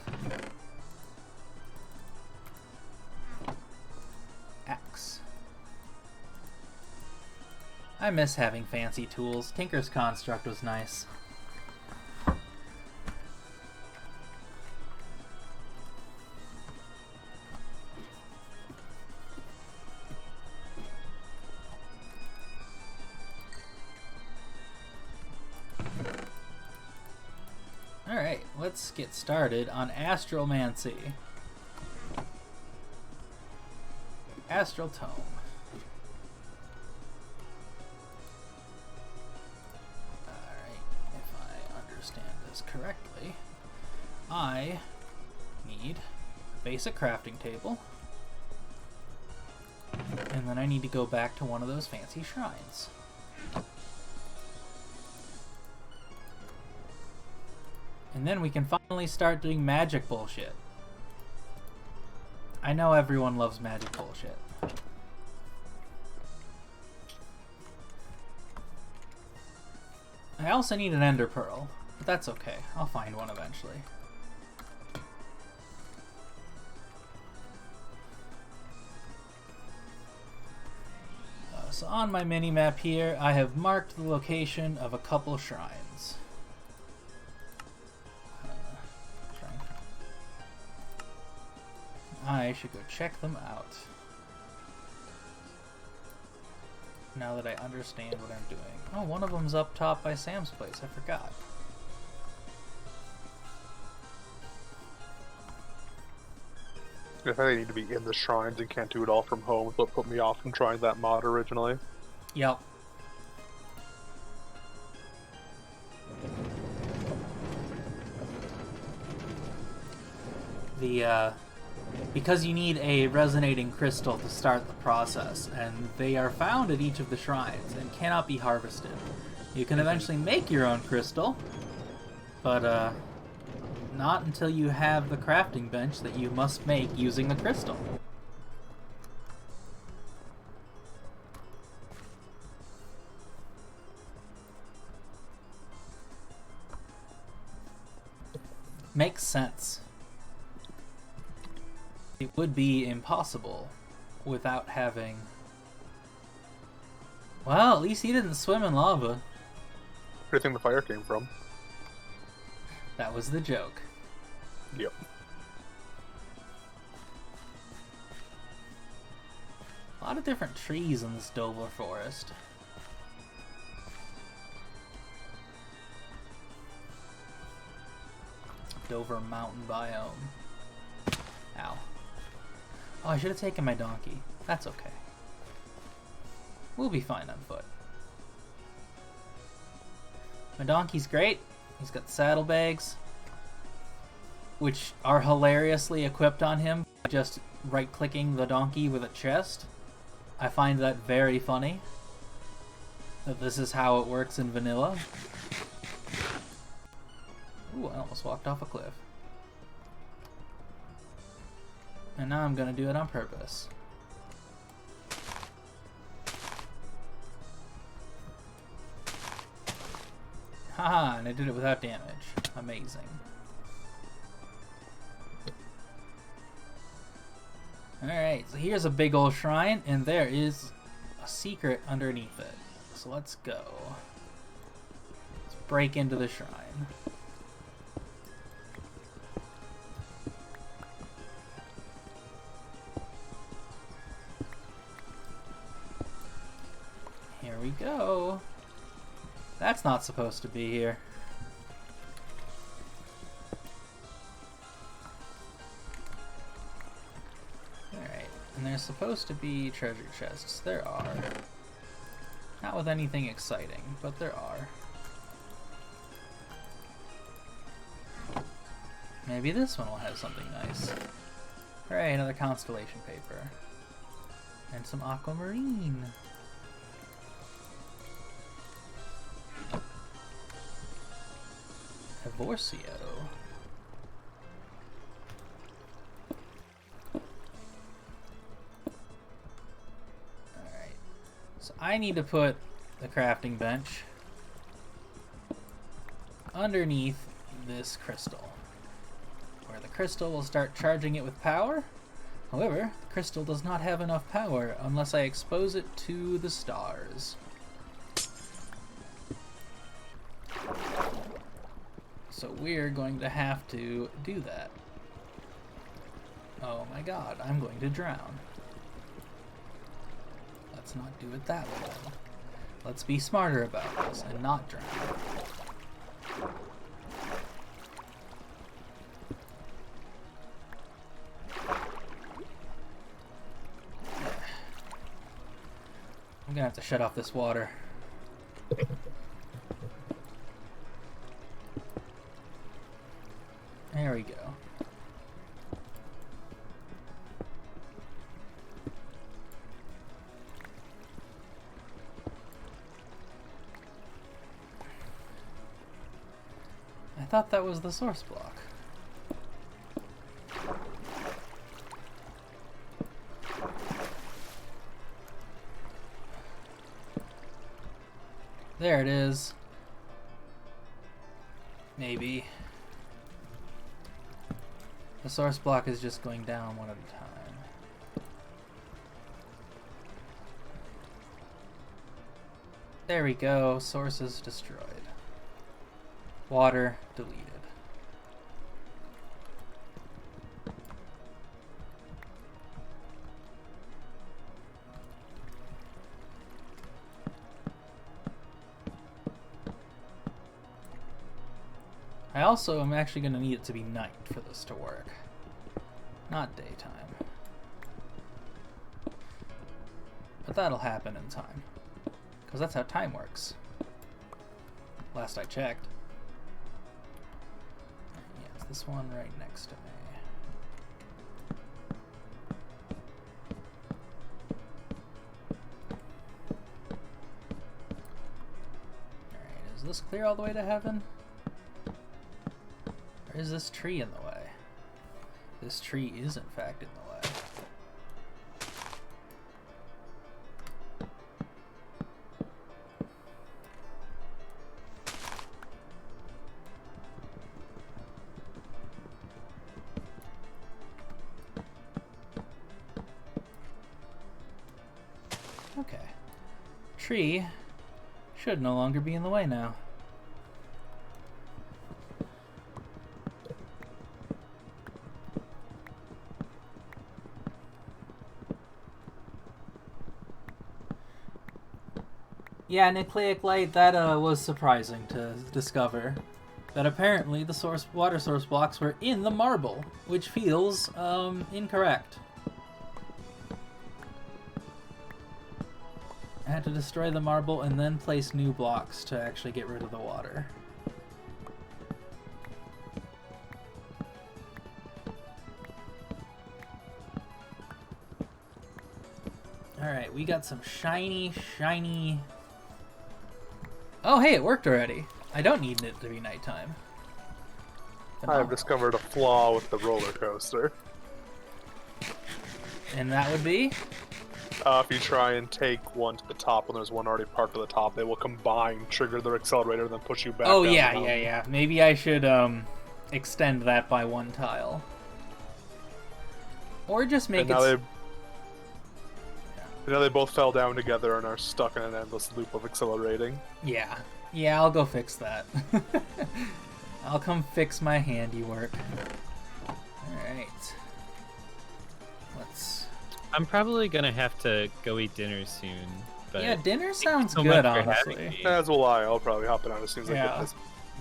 Axe. I miss having fancy tools. Tinker's Construct was nice. let's get started on Astralmancy. Astral Tome. Alright, if I understand this correctly, I need a basic crafting table, and then I need to go back to one of those fancy shrines. And then we can finally start doing magic bullshit. I know everyone loves magic bullshit. I also need an ender pearl, but that's okay. I'll find one eventually. So on my mini-map here, I have marked the location of a couple shrines. I should go check them out. Now that I understand what I'm doing. Oh, one of them's up top by Sam's place. I forgot. I think I need to be in the shrines and can't do it all from home, so it put me off from trying that mod originally. Yep. Because you need a resonating crystal to start the process, and they are found at each of the shrines and cannot be harvested. You can eventually make your own crystal, but not until you have the crafting bench that you must make using the crystal. Makes sense. It would be impossible without having... Well, at least he didn't swim in lava. Where do you think the fire came from? That was the joke. Yep. A lot of different trees in this Dover forest. Dover mountain biome. Ow. Oh, I should have taken my donkey. That's okay. We'll be fine on foot. My donkey's great. He's got saddlebags, which are hilariously equipped on him by just right-clicking the donkey with a chest. I find that very funny, that this is how it works in vanilla. Ooh, I almost walked off a cliff. And now I'm gonna do it on purpose. Haha, and I did it without damage. Amazing. Alright, so here's a big old shrine, and there is a secret underneath it. So let's go. Let's break into the shrine. Here we go. That's not supposed to be here. Alright, and there's supposed to be treasure chests. There are. Not with anything exciting, but there are. Maybe this one will have something nice. Hooray, another constellation paper. And some aquamarine. Divorcio. Alright. So I need to put the crafting bench underneath this crystal, where the crystal will start charging it with power. However, the crystal does not have enough power unless I expose it to the stars. So we're going to have to do that. Oh my god, I'm going to drown. Let's not do it that way then. Let's be smarter about this and not drown. I'm gonna have to shut off this water. There we go. I thought that was the source block. There it is. Maybe. The source block is just going down one at a time. There we go. Sources destroyed. Water deleted. I also am actually going to need it to be night for this to work, not daytime. But that'll happen in time, because that's how time works. Last I checked. Yeah, it's this one right next to me. Alright, is this clear all the way to heaven? Or is this tree in the way? This tree is in fact in the way. Okay. Tree should no longer be in the way now. Yeah, nucleic light, that was surprising to discover. That apparently the water source blocks were in the marble, which feels incorrect. I had to destroy the marble and then place new blocks to actually get rid of the water. Alright, we got some shiny... Oh, hey, it worked already. I don't need it to be nighttime. I have discovered a flaw with the roller coaster. And that would be? If you try and take one to the top when there's one already parked at the top, they will combine, trigger their accelerator, and then push you back Oh, down yeah, the mountain. yeah. Maybe I should extend that by one tile. Or just make it... Now they both fell down together and are stuck in an endless loop of accelerating. Yeah. Yeah, I'll go fix that. I'll come fix my handiwork. Alright. Let's... I'm probably gonna have to go eat dinner soon. But yeah, dinner sounds so good, much for honestly. having me. As will I. I'll probably hop it on as soon as I Yeah. get this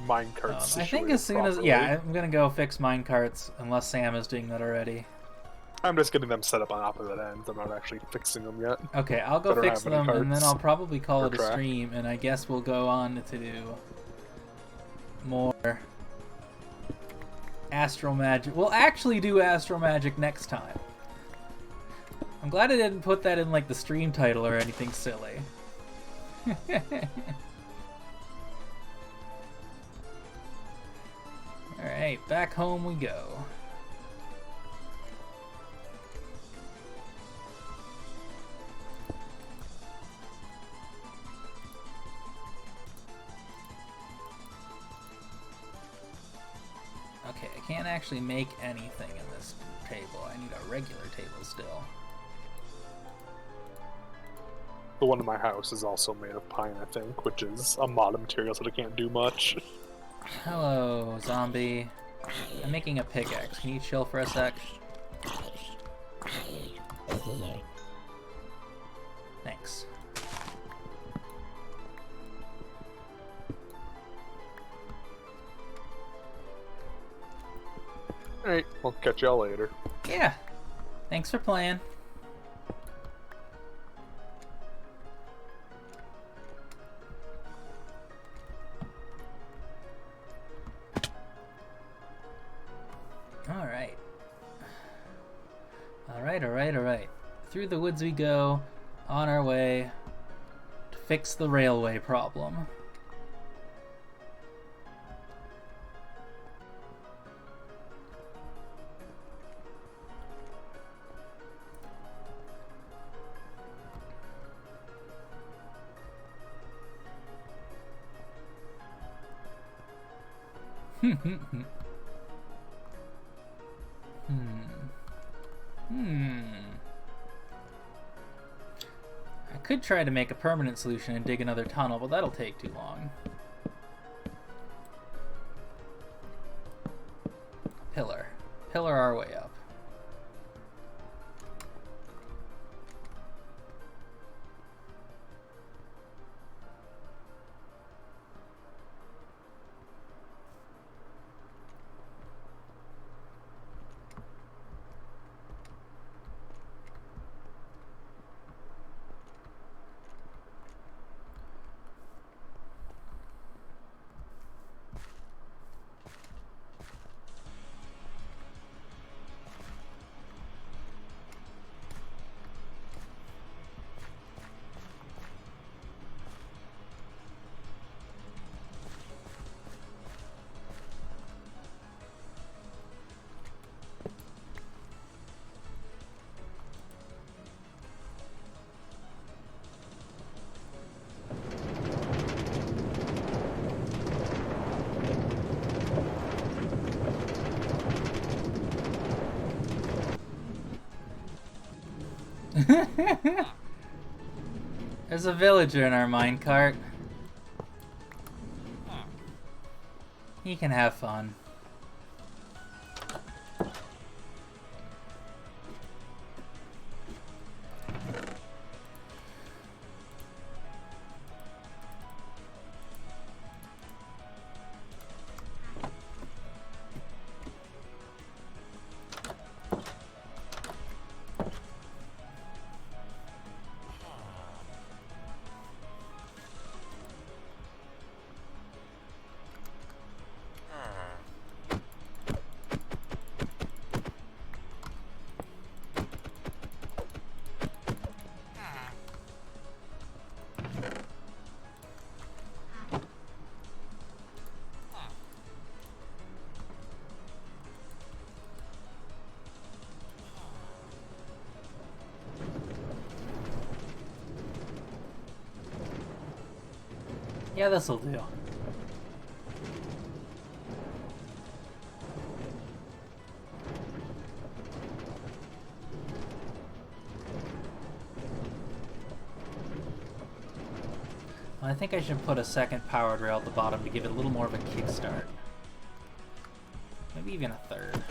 minecart I situated think as soon as... properly. Yeah, I'm gonna go fix minecarts, unless Sam is doing that already. I'm just getting them set up on opposite ends. I'm not actually fixing them yet. Okay, I'll go Better fix have any them, and then carts I'll probably call or it a track. stream, and I guess we'll go on to do more Astral Magic. We'll actually do Astral Magic next time. I'm glad I didn't put that in, like, the stream title or anything silly. Alright, back home we go. Okay, I can't actually make anything in this table. I need a regular table still. The one in my house is also made of pine, I think, which is a mod material, so they can't do much. Hello, zombie. I'm making a pickaxe. Can you chill for a sec? Thanks. Alright, we'll catch y'all later. Yeah. Thanks for playing. Alright, alright, alright. Through the woods we go, on our way to fix the railway problem. I could try to make a permanent solution and dig another tunnel, but that'll take too long. Pillar. Pillar our way up. There's a villager in our minecart. He can have fun. Yeah, this'll do. Well, I think I should put a second powered rail at the bottom to give it a little more of a kickstart. Maybe even a third.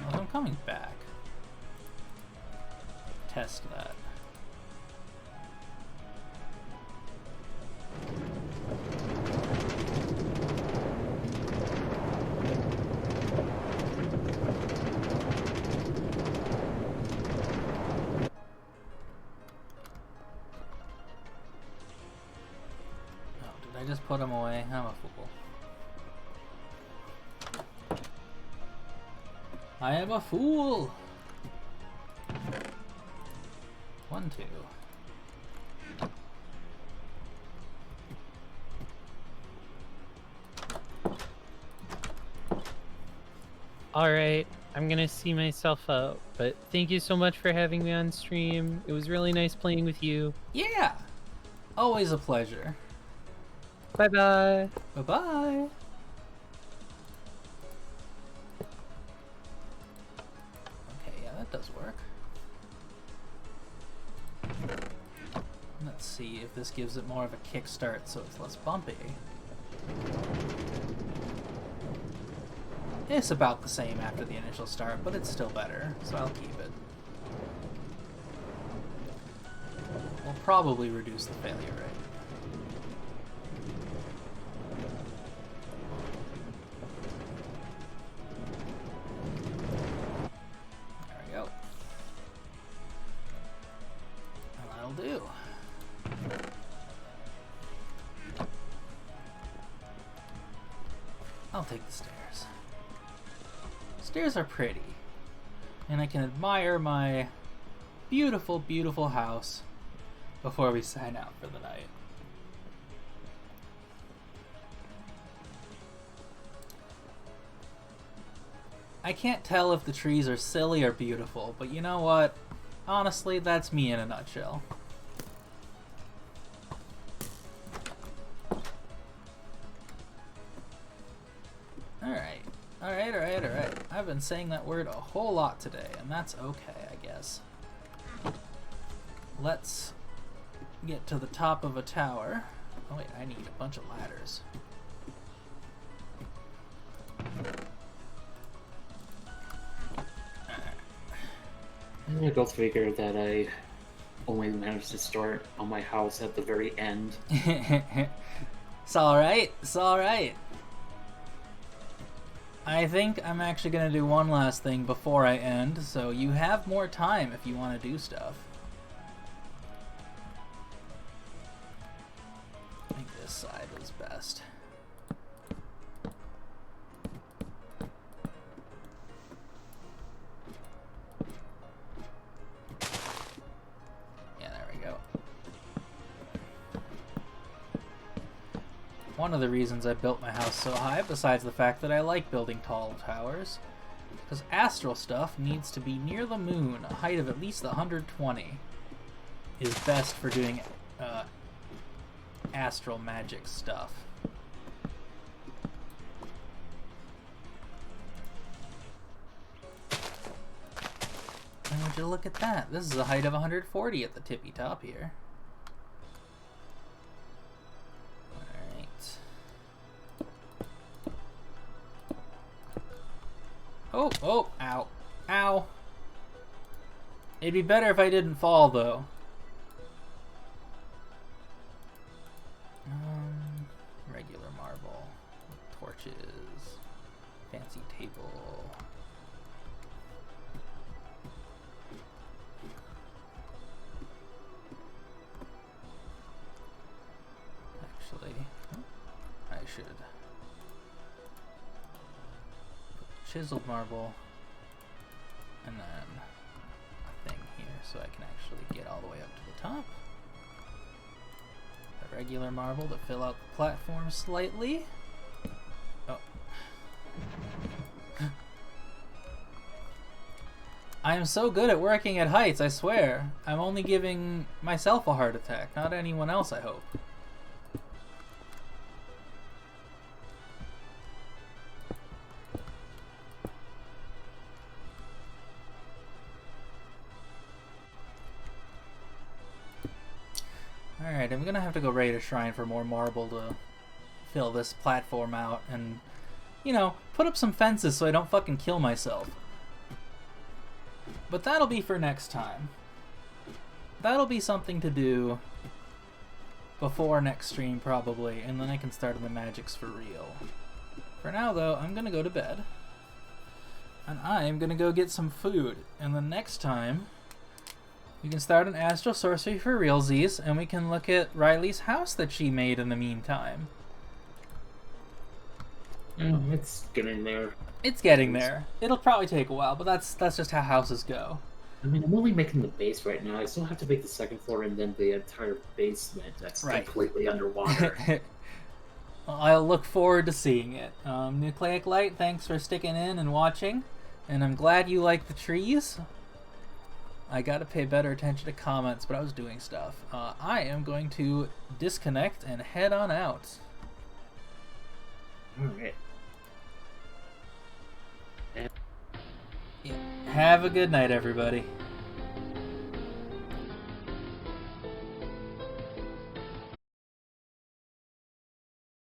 Well, I'm coming back. Test that. I just put him away. I'm a fool. I am a fool! 1, 2. Alright, I'm gonna see myself out, but thank you so much for having me on stream. It was really nice playing with you. Yeah! Always a pleasure. Bye-bye! Bye-bye! Okay, yeah, that does work. Let's see if this gives it more of a kickstart so it's less bumpy. It's about the same after the initial start, but it's still better, so I'll keep it. We'll probably reduce the failure rate. There we go. And that'll do. I'll take the stairs. Stairs are pretty. And I can admire my beautiful, beautiful house before we sign out for the night. I can't tell if the trees are silly or beautiful, but you know what? Honestly, that's me in a nutshell. Alright. Alright. I've been saying that word a whole lot today, and that's okay, I guess. Let's get to the top of a tower. Oh wait, I need a bunch of ladders. I'm gonna go figure that I only managed to start on my house at the very end. It's alright. It's alright. I think I'm actually going to do one last thing before I end, so you have more time if you want to do stuff. I think this side was best. Yeah, there we go. One of the reasons I built my house so high, besides the fact that I like building tall towers, because astral stuff needs to be near the moon. A height of at least 120 is best for doing astral magic stuff. And would you look at that? This is a height of 140 at the tippy top here. Oh, ow. Ow. It'd be better if I didn't fall, though. Regular marble. Torches. Fancy table. Actually, I should... chiseled marble, and then a thing here so I can actually get all the way up to the top. A regular marble to fill out the platform slightly. Oh. I am so good at working at heights, I swear. I'm only giving myself a heart attack, not anyone else, I hope. Alright, I'm gonna have to go raid a shrine for more marble to fill this platform out and, you know, put up some fences so I don't fucking kill myself. But that'll be for next time. That'll be something to do before next stream, probably, and then I can start on the magics for real. For now, though, I'm gonna go to bed. And I'm gonna go get some food. And the next time... we can start an Astral Sorcery for realsies, and we can look at Riley's house that she made in the meantime. Oh, it's getting there. It's getting there. It'll probably take a while, but that's just how houses go. I mean, I'm only making the base right now. I still have to make the second floor and then the entire basement that's completely underwater. Well, I'll look forward to seeing it. Nucleic Light, thanks for sticking in and watching, and I'm glad you like the trees. I gotta pay better attention to comments, but I was doing stuff. I am going to disconnect and head on out. Alright. Yeah. Have a good night, everybody.